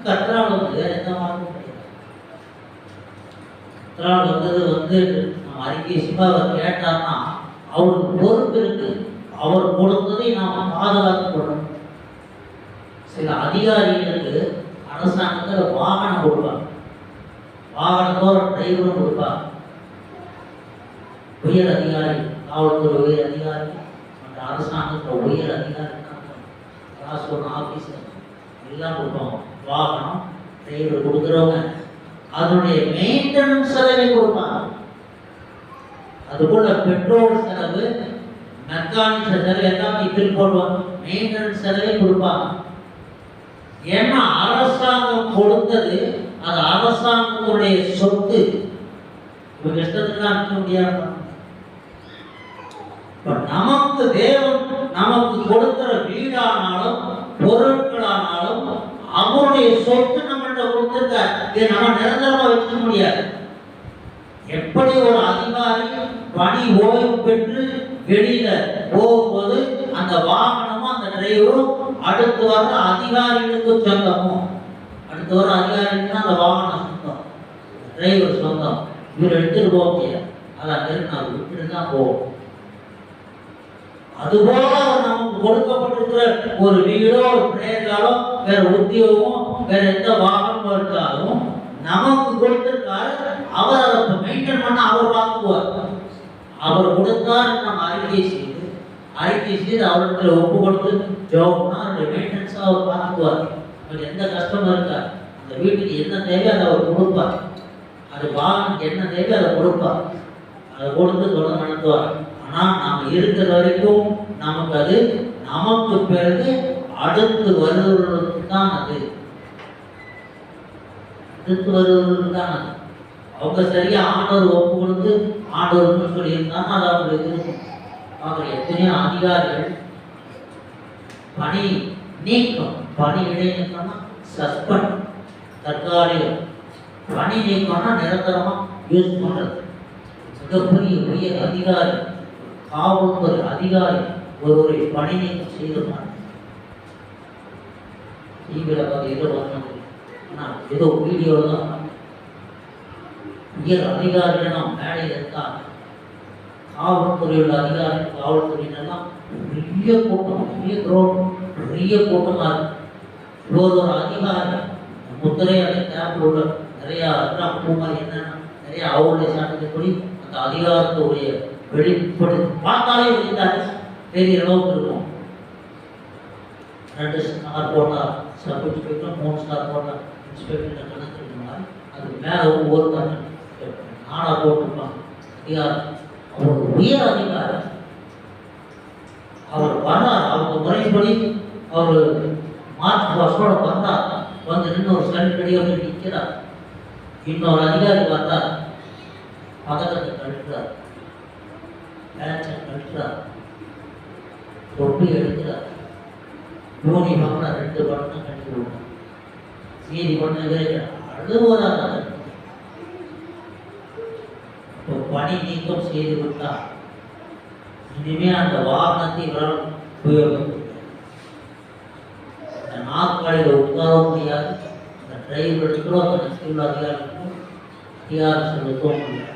கத்ரால் வந்து வேற எந்த மார்க்கும் கிடையாது. கத்ரால் வந்தது வந்து நம்ம அறிக்கை சிவாவை கேட்டார்னா அவருக்கு பொறுப்பு இருக்கு. அவர் கொடுத்ததை நாம் பாதுகாத்து கொள்ளணும். சில அதிகாரிகளுக்கு அரசாங்கத்தில் வாகனம் கொடுப்பாங்க, வாகனத்தோட டிரைவரும் கொடுப்பாங்க. உயர் அதிகாரி, காவல்துறை உயர் அதிகாரி மற்ற அரசாங்கத்தில் உயர் அதிகாரி காசு ஆஃபீஸர் எல்லாம் கொடுப்பாங்க. வாகனம் டிரைவர் கொடுக்குறவங்க அதனுடைய மெயின்டெனன்ஸ் செலவை கொடுப்பாங்க. அதுபோல பெட்ரோல் செலவு, மெக்கானிக் செலவு எல்லாம் இதில் போடுவாங்க. மெயின்டெனன்ஸ் செலவை கொடுப்பாங்க. ஏன்னா அரசாங்கம் கொடுத்தது, அது அரசாங்கத்துடைய சொத்து. இவங்க இஷ்டத்துக்கு அனுப்ப முடியாது. நமக்கு தேவன் நமக்கு கொடுக்கிற வீடானாலும் பொருட்களானாலும் அவருடைய சொத்து நம்மள்கிட்ட கொடுத்திருக்கார். இதை நம்ம நிரந்தரமா வச்சுக்க முடியாது. எப்படி ஒரு அதிகாரி பணி ஓய்வு பெற்று வெளியில போகும்போது அந்த வாகனமும் அந்த டிரைவரும் அடுத்து வர அதிகாரிகளுக்கு சொந்தமும், அடுத்து வர அதிகாரிகளுக்கு அந்த வாகனம் சொந்தம், டிரைவர் சொந்தம். இவர் எடுத்துட்டு போக முடியாது. அதான் நான் விட்டுட்டு தான் போவோம். அதுபோல நமக்கு கொடுக்கப்பட்டிருக்கிற ஒரு வீடோ ஒரு பிரேகாலோ வேற உத்தியோகமோ வேற எந்த வாகனமோ இருந்தாலும் நமக்கு கொடுத்திருக்காரு. அவர் அதை மெயின்டைன் பண்ண அவர் பார்த்துக்குவார். அவர் கொடுத்தார் நம்ம அறிக்கை செய்து அவர்கிட்ட ஒப்பு கொடுத்து ஜோப்னா அவருடைய மெயின்டெனன்ஸை அவர் பார்த்துக்குவார். அவருக்கு எந்த கஷ்டமும் இருக்கார். அந்த வீட்டுக்கு என்ன தேவை அதை அவர் கொடுப்பார். அது வாகனத்துக்கு என்ன தேவை அதை கொடுப்பார். அதை கொடுத்து தொடர்ந்து நடத்துவார். ஆனால் நாம் இருக்கிற வரைக்கும் நமக்கு அது, நமக்கு பிறகு அடுத்து வருவதற்கு தான் அது, அடுத்து வருவதற்கு தான் அது. அவங்க சரியா ஆண்டவர் ஒப்பு கொடுத்து ஆண்டவர்னு சொல்லியிருந்தாங்க, அது அவங்களுக்கு இருக்கும். அவங்க எத்தனையோ அதிகாரிகள் பணி நீக்கம், பணி இடைநீக்கம்னா சஸ்பெண்ட், தற்காலிகம். பணி நீக்கம்னா நிரந்தரமா யூஸ் பண்றது. மிகப்பெரிய உயர் அதிகாரி, காவல்துறை அதிகாரி ஒருவரை பணி நீக்கம் செய்திருந்தாங்க. டிவியில் பார்த்து ஏதோ வந்தது, ஆனால் ஏதோ வீடியோவில் தான் உயர் அதிகாரிகள் நாம் மேடையில் இருக்காங்க. காவல்துறையுள்ள அதிகாரி, காவல்துறையினெல்லாம் பெரிய கூட்டம், பெரிய கிரௌண்ட், பெரிய கூட்டமாக இருக்கு. ஒரு அதிகாரி முத்திரை அந்த கேம்பில் உள்ள நிறையா பூமாரி என்னென்ன நிறைய அவருடைய சாட்டத்தை அந்த அதிகாரத்துடைய வெளிப்படு பார்த்தாலே இருந்தாரு பெரிய அளவுக்கு இருக்கும். 2 ஸ்டார் போட்டால் சப் இன்ஸ்பெக்டர், 3 ஸ்டார் போட்டால் இன்ஸ்பெக்டர் கணக்கு இருக்கிற மாதிரி அதுக்கு மேலே ஒவ்வொரு கணக்கு நாடாக போட்டிருப்பாங்க. அதிகாரம் அவர் உயர் அதிகாரி. அவர் வர்றார், அவங்க முறைப்படி அவர் மார்ச் பாஸோட வந்தார். வந்து நின்று ஒரு சல்கடியை வந்து நிற்கிறார். இன்னொரு அதிகாரி பார்த்தா பதக்கத்தை கழுத்துறார், பேச்சை கழுத்துறார், தொப்பி எடுக்கிறார், யூனி பண்ண 2 பட்டம் கட்டி விடுறார். மீதி பண்ண அழுவராக இப்போ பணி நீக்கம் செய்து விட்டார். இனிமே அந்த வாகனத்தை இவரால் உபயோகிக்க இந்த நாற்காலியில் உட்காரவும் முடியாது. இந்த டிரைவர்களுக்கும் அந்த சிவில் அதிகாரிகளுக்கும் அதிகாரம் செலுத்தவும் முடியாது.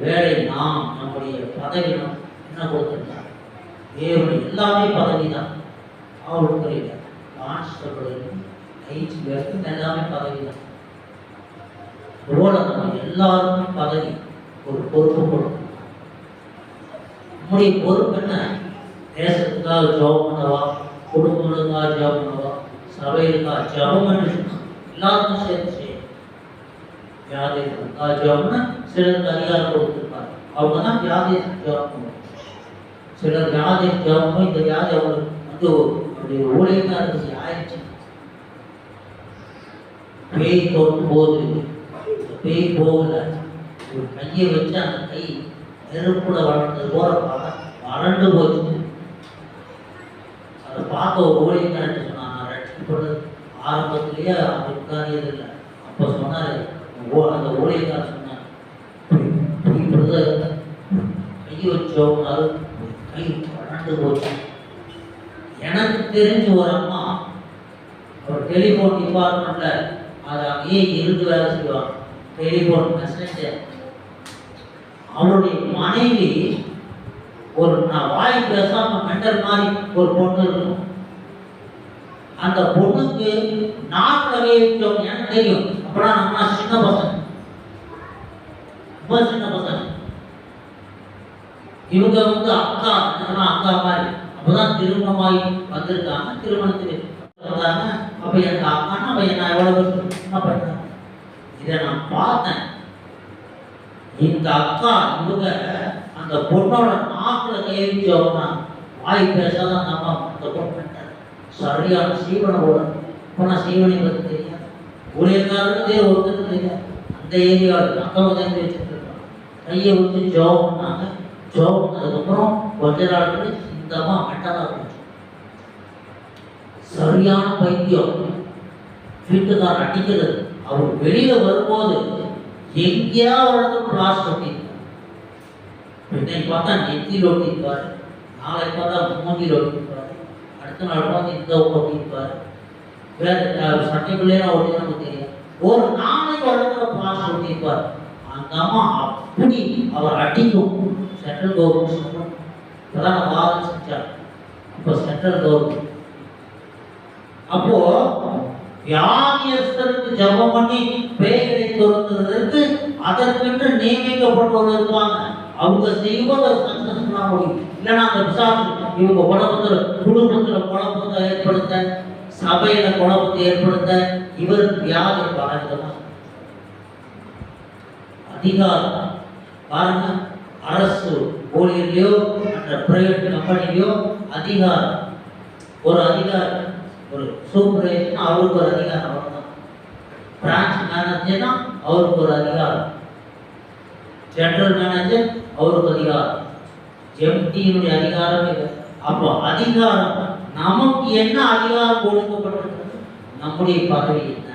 வேலை நாம் நம்முடைய பதவி என்ன கொடுத்திருந்தார்? தேவனுடைய எல்லாமே பதவி தான். காவல்துறையில் கான்ஸ்டபிளுக்கும் ஐஜிக்கும் எல்லாமே பதவி தான். போல நம்ம எல்லாருக்கும் பதவி ஒரு பொறுப்பு கொடுக்கும். நம்முடைய பொறுப்பு என்ன? தேசத்துக்காக ஜெபம் பண்ணவா, குடும்பங்களுக்காக ஜெபம் பண்ணவா, சபைகளுக்காக ஜெபம் பண்ணி எல்லாருக்கும் சேர்த்து செய்யும். வியாதிகளுக்காக ஜெபம்னா சிலருக்கு அதிகாரம் கொடுத்துருப்பாங்க, அவங்க தான் வியாதியை ஜெபம் பண்ணுவாங்க. சிலர் வியாதியை ஜெபம் இந்த வியாதி அவங்களுக்கு வந்து அப்படி ஊழியமாக இருந்துச்சு ஆயிடுச்சு. பேய் தொடும் போது பேய் போகல, ஒரு கையை வச்சு அந்த கை நெருப்புல வளர்ந்தது போல வறண்டு போச்சு. அதை பார்க்க ஒரு ஊழியக்காரன் சொன்னான், நான் ரட்சிக்கப்படுறது ஆரம்பத்திலேயே அவருக்காரியது இல்லை. அப்போ சொன்னாரு அந்த ஊழியக்காரன் சொன்னார், கை வச்சோம்னாரு கை வறண்டு போச்சு. எனக்கு தெரிஞ்ச ஒரு அம்மா ஒரு டெலிஃபோன் டிபார்ட்மெண்ட்ல அது அங்கேயே இருந்து வேலை செய்வாங்க, டெலிஃபோன் மெசேஜர். அவருடைய மனைவி ஒரு நான் வாய் பேசாம மெண்டல் மாதிரி ஒரு பொண்ணு இருக்கும். அந்த பொண்ணுக்கு நாட்டில் வைத்தோம் எனக்கு தெரியும். அப்பதான் நம்ம சின்ன பசங்க, ரொம்ப சின்ன பசங்க. இவங்க வந்து அக்கா அக்கா மாதிரி அப்பதான் திருமணமாகி வந்திருக்காங்க. திருமணத்துக்கு வந்தாங்க. அப்ப எனக்கு அக்கான்னா அவ என்ன எவ்வளவு பண்ண இதை நான் பார்த்தேன். இந்த அக்கா இவங்க அந்த பொண்ணோட நாக்கில் கையெழுத்தோம்னா வாய் பேசாதான் நம்ம அந்த பொண்ணு சரியான சீவனோட பொண்ணா சீவனை பற்றி தெரியாது, ஊழியக்காரருக்கு ஒருத்தருக்கு தெரியாது. அந்த ஏரியாவில் அக்காவை தான் வச்சுட்டு இருக்காங்க. கையை வச்சு ஜோப் பண்ணாங்க. ஜோப் பண்ணதுக்கப்புறம் கொஞ்ச நாள் இந்தமா மெட்டலாக இருந்துச்சு. சரியான பைத்தியம், வீட்டுக்காரன் அடிக்கிறது. அவர் வெளியில வரும்போது எங்கேயாவது கிளாஸ் ஒட்டிருப்பார். இன்னைக்கு பார்த்தா நெத்தியில் ஒட்டிருப்பாரு, நாளைக்கு பார்த்தா மூஞ்சியில் ஒட்டிருப்பாரு, அடுத்த நாள் பார்த்து இந்த ஒட்டிருப்பாரு, வேற சட்டைக்குள்ளே ஒட்டி நமக்கு தெரியும். ஒரு நாளைக்கு வளர்க்குற கிளாஸ் ஒட்டிருப்பார். அந்த அம்மா அப்படி அவர் அடிக்கும். சென்ட்ரல் கவர்மெண்ட் இப்பதான் வாதம் செஞ்சார். இப்போ சென்ட்ரல் கவர்மெண்ட் அப்போ வியாதியஸ்தருக்கு ஜபம் பண்ணி பேய்களை துரத்துறதுக்கு அதற்கென்று நியமிக்கப்பட்டவர்கள் இருப்பாங்க. அவங்க செய்வது சக்சஸ்ஃபுல்லா முடியும். இல்லைன்னா அந்த விசாரணை இவங்க குடும்பத்துல குழப்பத்தை ஏற்படுத்த, சபையில குழப்பத்தை ஏற்படுத்த இவருக்கு வியாதி பலவிதமா அதிகாரம் பாருங்க. அரசு ஊழியர்லையோ மற்ற பிரைவேட் கம்பெனிலையோ அதிகாரம், ஒரு அதிகாரம் ஒரு சூப்பர்வைசர் அவருக்கு ஒரு அதிகாரம், அவ்வளவுதான். பிரான்ச் மேனேஜர்னா அவருக்கு ஒரு அதிகாரம், ஜெனரல் மேனேஜர் அவருக்கு அதிகாரம், எம்டியினுடைய அதிகாரம் இல்லை. அப்போ அதிகாரம் நமக்கு என்ன அதிகாரம் கொடுக்கப்பட்டிருக்கு, நம்முடைய பதவி என்ன,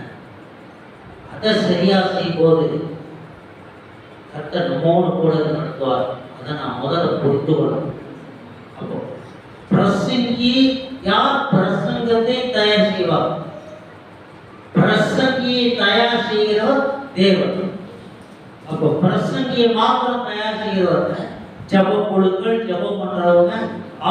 அதை சரியா செய்யும் போது கர்த்தர் நம்மோடு கூட நடத்துவார். அதை நான் முதல்ல புரிந்து கொள்ளணும். அப்போ பிரசங்கி யார்? பிரசங்கத்தை தயார் செய்வார். பிரசங்கியை தயார் செய்கிறவர் தேவன். அப்போ பிரசங்கியை மாத்திரம் தயார் செய்கிறவங்க ஜப குழுக்கள், ஜபம் பண்றவங்க,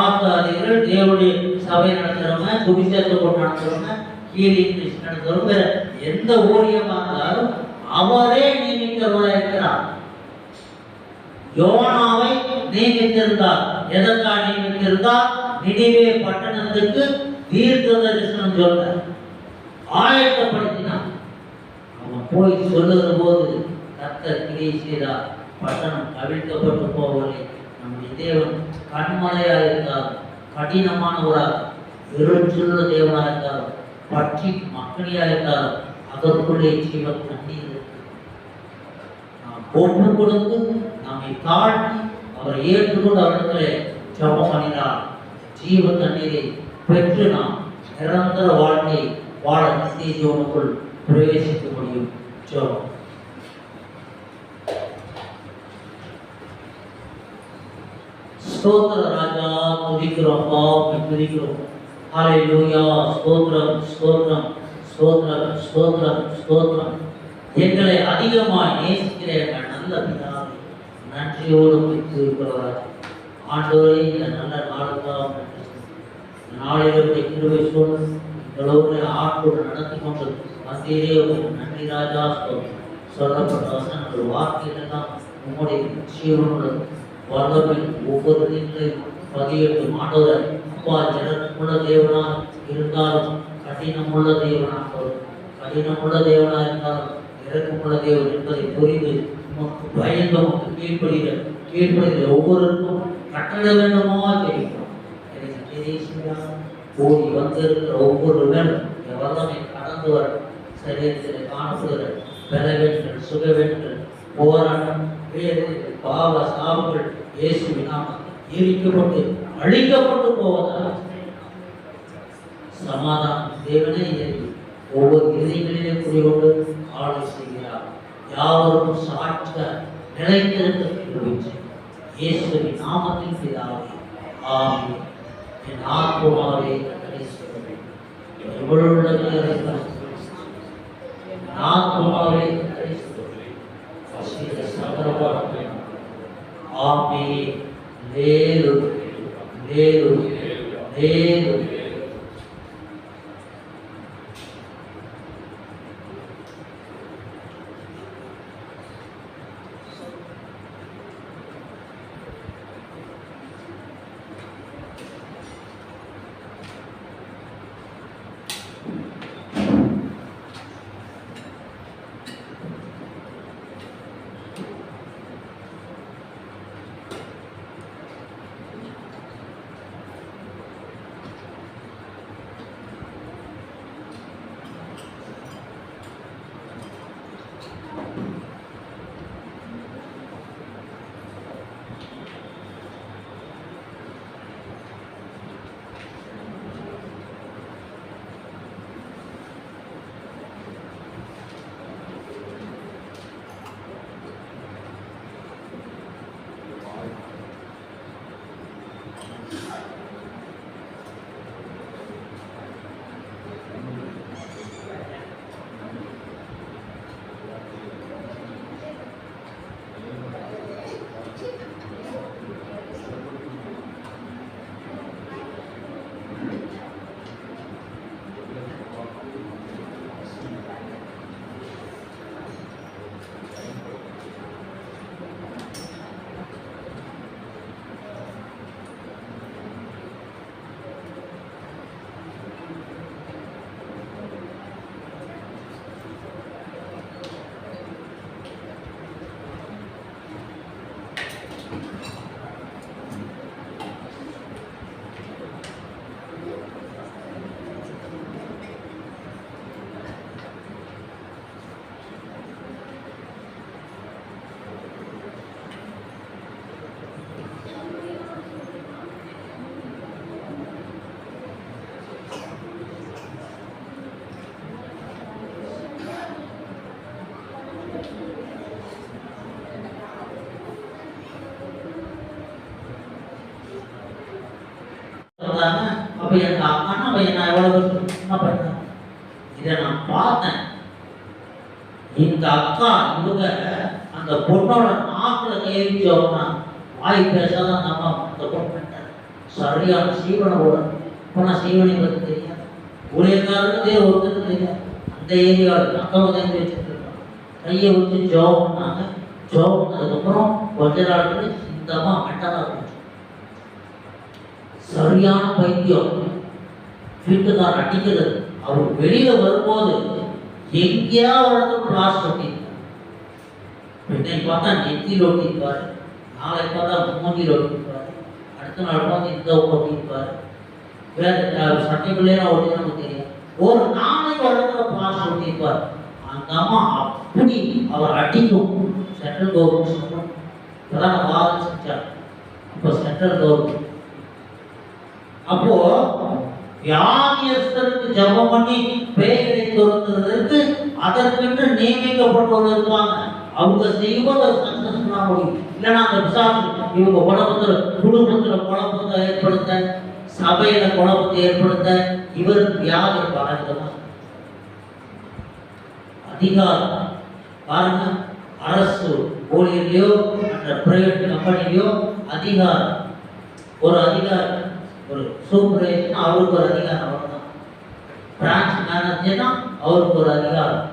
ஆசாரியர்கள், தேவனுடைய சபை நடத்துறவங்க, சுவிசேஷம் கொண்டு நடத்துறவங்க, ஹீலிங் நடத்துறவங்க, வேற எந்த ஊழியமா இருந்தாலும் அவரே நியமிக்கிறவராக இருக்கிறார். யோனாவை நியமித்திருந்தார். எதற்காக நியமித்திருந்தார்? நினிவே பட்டணத்துக்கு தீர்க்க தரிசனம் சொல்ல ஆயத்தப்படுத்தினார். அவன் போய் சொல்லுகிற போது கர்த்தர் கிரியை செய்தார். பட்டணம் கவிழ்க்கப்பட்டு போவதில்லை. நம்முடைய தேவன் கண்மலையாக இருந்தார், கடினமானவராக இருள் சொல்ல தேவனாக இருந்தார். பற்றி மக்களியா இருந்தாலும் அதற்குள்ளே ஜீவன் தண்ணீர் இருக்கு. நாம் ஒப்பு கொடுத்து நம்மை தாழ்த்தி அவரை ஏற்றுக்கொண்டு அவரிடத்திலே ஜெபம் பண்ணினார் ஜீவ தண்ணீரை பெற்று நாம் நிரந்தர வாழ்க்கை வாழ நித்திய ஜீவனுக்குள் பிரவேசிக்க முடியும். ஜெபம். ஸ்தோத்திர ராஜா, துதிக்கிறோம், துதிக்கிறோம். ஹல்லேலூயா. ஸ்தோத்திரம், ஸ்தோத்திரம், ஸ்தோத்திரம், ஸ்தோத்திரம், ஸ்தோத்திரம். எங்களை அதிகமாக நேசிக்கிற எங்கள் நல்ல பிதாவே, நன்றியோடு இருக்கிறவராக ஆண்டவரே, இந்த நல்ல நாளுக்காக நன்றி. நாளிலுடைய கிருபை சூழல் எங்களோடு ஆற்றோடு நடத்தி கொண்டு வந்தீரே, உங்களுக்கு நன்றி ராஜா. ஸ்தோத்திரம். சொல்லப்பட்ட வசனங்கள் வார்த்தைகளெல்லாம் உங்களுடைய ஜீவனோடு வல்லமையில் ஒவ்வொரு வீட்டிலையும் பதியட்டும். ஆண்டவரை அப்பா, ஜனமுள்ள தேவனாக இருந்தாலும் கடினமுள்ள தேவனாக, கடினமுள்ள தேவனாக இருந்தாலும் இறக்கமுள்ள தேவன் என்பதை புரிந்து உமக்கு பயந்து உமக்கு கீழ்ப்படுகிற ஒவ்வொருக்கும் கட்டளை வேண்டுமா தெரிவிக்கிறோம். எனக்கு தெரியா ஓடி வந்திருக்கிற ஒவ்வொருவரும் என் வல்லமை கடந்து வர சரீரத்தில் காணப்படுகிற பலவீனங்கள், சுகவீனங்கள், போராட்டம், வேதனைகள், பாவ சாபங்கள் இயேசுவின் நாமத்தில் எரிக்கப்பட்டு அழிக்கப்பட்டு போவதாக சமாதானம் தேவனே இயற்கை ஒவ்வொரு இதயங்களிலே குடிகொண்டு ஆளை செய்கிறார். யாவரும் சாட்சிய நிலைத்திருக்க இயேசுவின் நாமத்தில் பிதாவே, ஆமென். என் ஆத்துமாவே கர்த்தரை ஸ்தோத்திரி. எவ்வளவு ஆத்துமாவே கர்த்தரை ஸ்தோத்திரி. பசித்த சகலவாழ்க்கை ஆமென். லேலு லேலு லேலு. அப்ப எனக்கு அக்கான்னா நான் எவ்வளவு என்ன பண்ணேன், இதை நான் பார்த்தேன். இந்த அக்கா இவங்க அந்த பொண்ணோட நாக்குல கையெழுத்தோம்னா வாய் பேசாதான் நம்ம அந்த பொண்ணு சரியான சீவனை ஓட போனா சீவனை பற்றி தெரியாது, ஊழியக்காரருக்கு ஒருத்தருக்கு தெரியாது. அந்த ஏரியாவில் அக்கா உதவி வச்சுட்டு இருக்காங்க. கையை வச்சு ஜோப் பண்ணாங்க. ஜோப் பண்ணதுக்கப்புறம் கொஞ்ச நாளுக்கு சிந்தமா மெட்டலாக போச்சு. சரியான பைத்தியம், வீட்டுக்காரர் அடிக்கிறது. அவர் வெளியில வரும்போது எங்கேயாவது கிளாஸ் ஒட்டியிருக்காரு. இன்னைக்கு பார்த்தா நெத்தியில் ஒட்டியிருப்பாரு, நாளைக்கு பார்த்தா மூஞ்சியில் ஒட்டியிருப்பாரு, அடுத்த நாள் பார்த்து இந்த ஒட்டியிருப்பாரு. வேற சட்டைக்குள்ளே ஒட்டி நமக்கு தெரியும். ஒரு நாளை வளர்க்கிற பாசம் ஊற்றிப்பார். அந்த அம்மா அப்படி அவர் அடிக்கும். சென்ட்ரல் கவர்மெண்ட் பிரதான வாதம் செஞ்சார். அப்போ சென்ட்ரல் கவர்மெண்ட் அப்போ வியாதியஸ்தருக்கு ஜபம் பண்ணி பேய்களை துரத்துறதுக்கு அதற்கென்று நியமிக்கப்பட்டவர்கள் இருப்பாங்க. அவங்க செய்வது சக்சஸ்ஃபுல்லா முடியும். இல்லைன்னா அந்த விசாரணை இவங்க குடும்பத்துல குழப்பத்தை ஏற்படுத்த, சபையில குழப்பத்தை ஏற்படுத்த இவருக்கு வியாதி பழக்கமா அதிகாரம் பாருங்க. அரசு ஊழியர்களையோ மற்ற பிரைவேட் கம்பெனிலையோ அதிகாரம், ஒரு அதிகாரம், ஒரு சூப்பர்வைசர் அவருக்கு ஒரு அதிகாரம், அவ்வளவுதான். பிரான்ச் மேனேஜர்னா அவருக்கு ஒரு அதிகாரம்,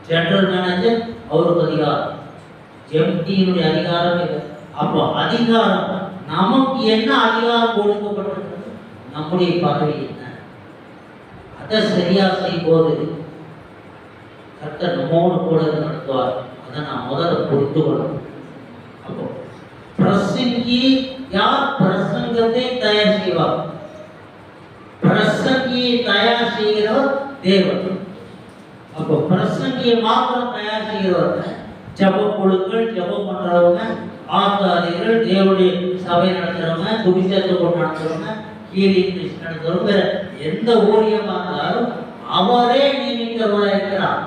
ஜெனரல் மேனேஜர் அவருக்கு அதிகாரம், எம்டியினுடைய அதிகாரம் இல்லை. அப்போ அதிகாரம் நமக்கு என்ன அதிகாரம் கொடுக்கப்பட்டிருக்கிறது, நம்முடைய பதவி என்ன, அதை சரியா செய்யும் போது கர்த்தர் நம்மோடு கூட நடத்துவார். அதை நான் முதல்ல புரிந்து கொள்ளணும். அப்போ பிரசங்கி யார் பிரசங்கத்தை தயார் செய்வார்? பிரசங்கியை தயார் செய்கிறவர் தேவன். அப்போ பிரசங்கியை மாத்திரம் தயார் செய்கிறவர் ஜப குழுக்கள், ஜபம் பண்றவங்க, ஆசாரியர்கள், தேவனுடைய சபை நடத்துறவங்க, சுவிசேஷ கூட்டம் நடத்துறவங்க, ஹீலிங் மிஷன் நடத்துறவங்க, எந்த ஊழியமா இருந்தாலும் அவரே நியமிக்கிறவராக இருக்கிறார்.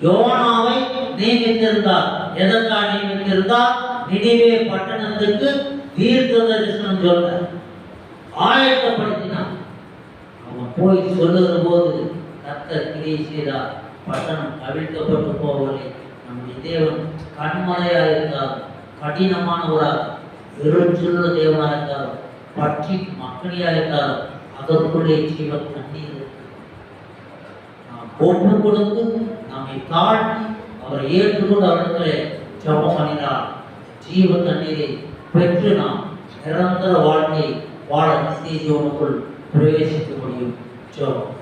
யோனாவை நியமித்திருந்தார். எதற்காக நியமித்திருந்தார்? நினிவே பட்டணத்துக்கு தீர்க்க தரிசனம் சொல்ல ஆயத்தப்படுத்தினார். அவன் போய் சொல்லுகிற போது கர்த்தர் கிரியை செய்தார். பட்டணம் கவிழ்க்கப்பட்டு போவதில்லை. நம்முடைய தேவன் கண்மலையாக இருந்தார், கடினமானவராக இருச்சுள்ள தேவனாக இருந்தார், பற்றி மக்களியாக இருந்தார், அதற்குள்ளே ஜீவன் தண்ணீர் நாம் ஒப்பு கொடுத்து நம்மை தாழ்த்தி அவரை ஏற்றுக்கொண்டு அவரிடத்திலே ஜெபம் பண்ணினார். ஜீவ தண்ணீரை பெற்று நாம் நிரந்தர வாழ்க்கை வாழ நித்திய ஜீவனுக்குள் பிரவேசிக்க முடியும். ஜெபம்.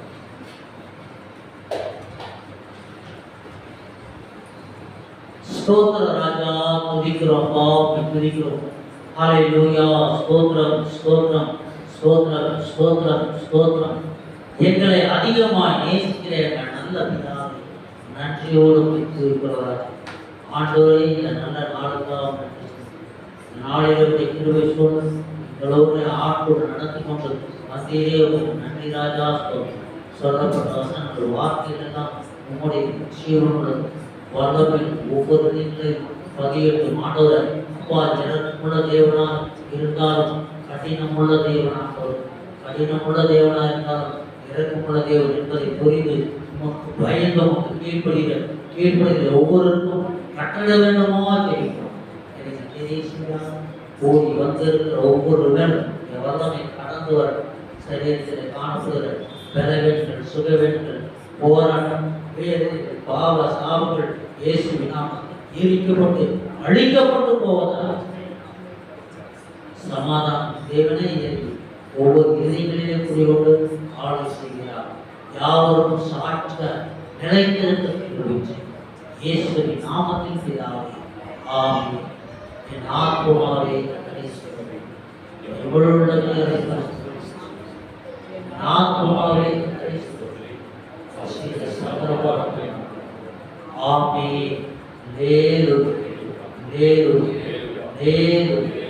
ஸ்தோத்திர ராஜா, துதிக்கிறோம், துதிக்கிறோம். ஹல்லேலூயா. ஸ்தோத்திரம், ஸ்தோத்திரம், ஸ்தோத்திரம், ஸ்தோத்திரம், ஸ்தோத்திரம். எங்களை அதிகமாக நேசிக்கிற எங்கள் நல்ல பிதாவே, நன்றியோடு துதிக்கிறவராக ஆண்டவரே, இந்த நல்ல நாளுக்காக நன்றி. நாளிலுடைய கிருபை சூழல் எங்களோடு ஆற்றோடு நடத்தி கொண்டு மத்தியிலே ஒரு நன்றி ராஜா. சொல்லப்பட்ட வசனங்கள் வார்த்தைகளெல்லாம் உங்களுடைய ஜீவனுடன் வல்லமையில் ஒவ்வொரு நீங்களையும் பதியெட்டு ஆண்டவர் அப்பா ஜனமுள்ள தேவனாக இருந்தாலும், கடினமுள்ள தேவனாக கடினமுள்ள தேவனாக இருந்தாலும் இறக்கமுள்ள தேவன் என்பதை புரிந்து உமக்கு பயந்து உமக்கு கீழ்ப்படுகிற ஒவ்வொருக்கும் கட்டளை வேண்டுமா தெரியும். கூடி வந்திருக்கிற ஒவ்வொருவரும் வல்லமை கடந்து வர சரீரத்தில் காணப்படுகிற பலவீனங்கள், சுகவீனங்கள், போராட்டம், வேதனைகள், பாவ சாவுகள் இயேசுவின் நாமத்தில் ஈர்க்கப்பட்டு அழிக்கப்பட்டு போவதாக சமாதானம் தேவனே ஒவ்வொரு இதயங்களிலே குடிகொண்டு ஆளை செய்கிறார். யாவரும் சாட்ச நிலைத்திருக்க இயேசுவின் நாமத்தில் பிதாவே, ஆமென். என் ஆத்துமாவே கர்த்தரை ஸ்தோத்திரி. எவ்வளவுள்ளதே ஆத்துமாவே கர்த்தரை ஸ்தோத்திரி. ஆசீர்வாத சகலவாழ்க்கை. ஆமென். ஹல்லேலூயா, ஹல்லேலூயா, ஹல்லேலூயா.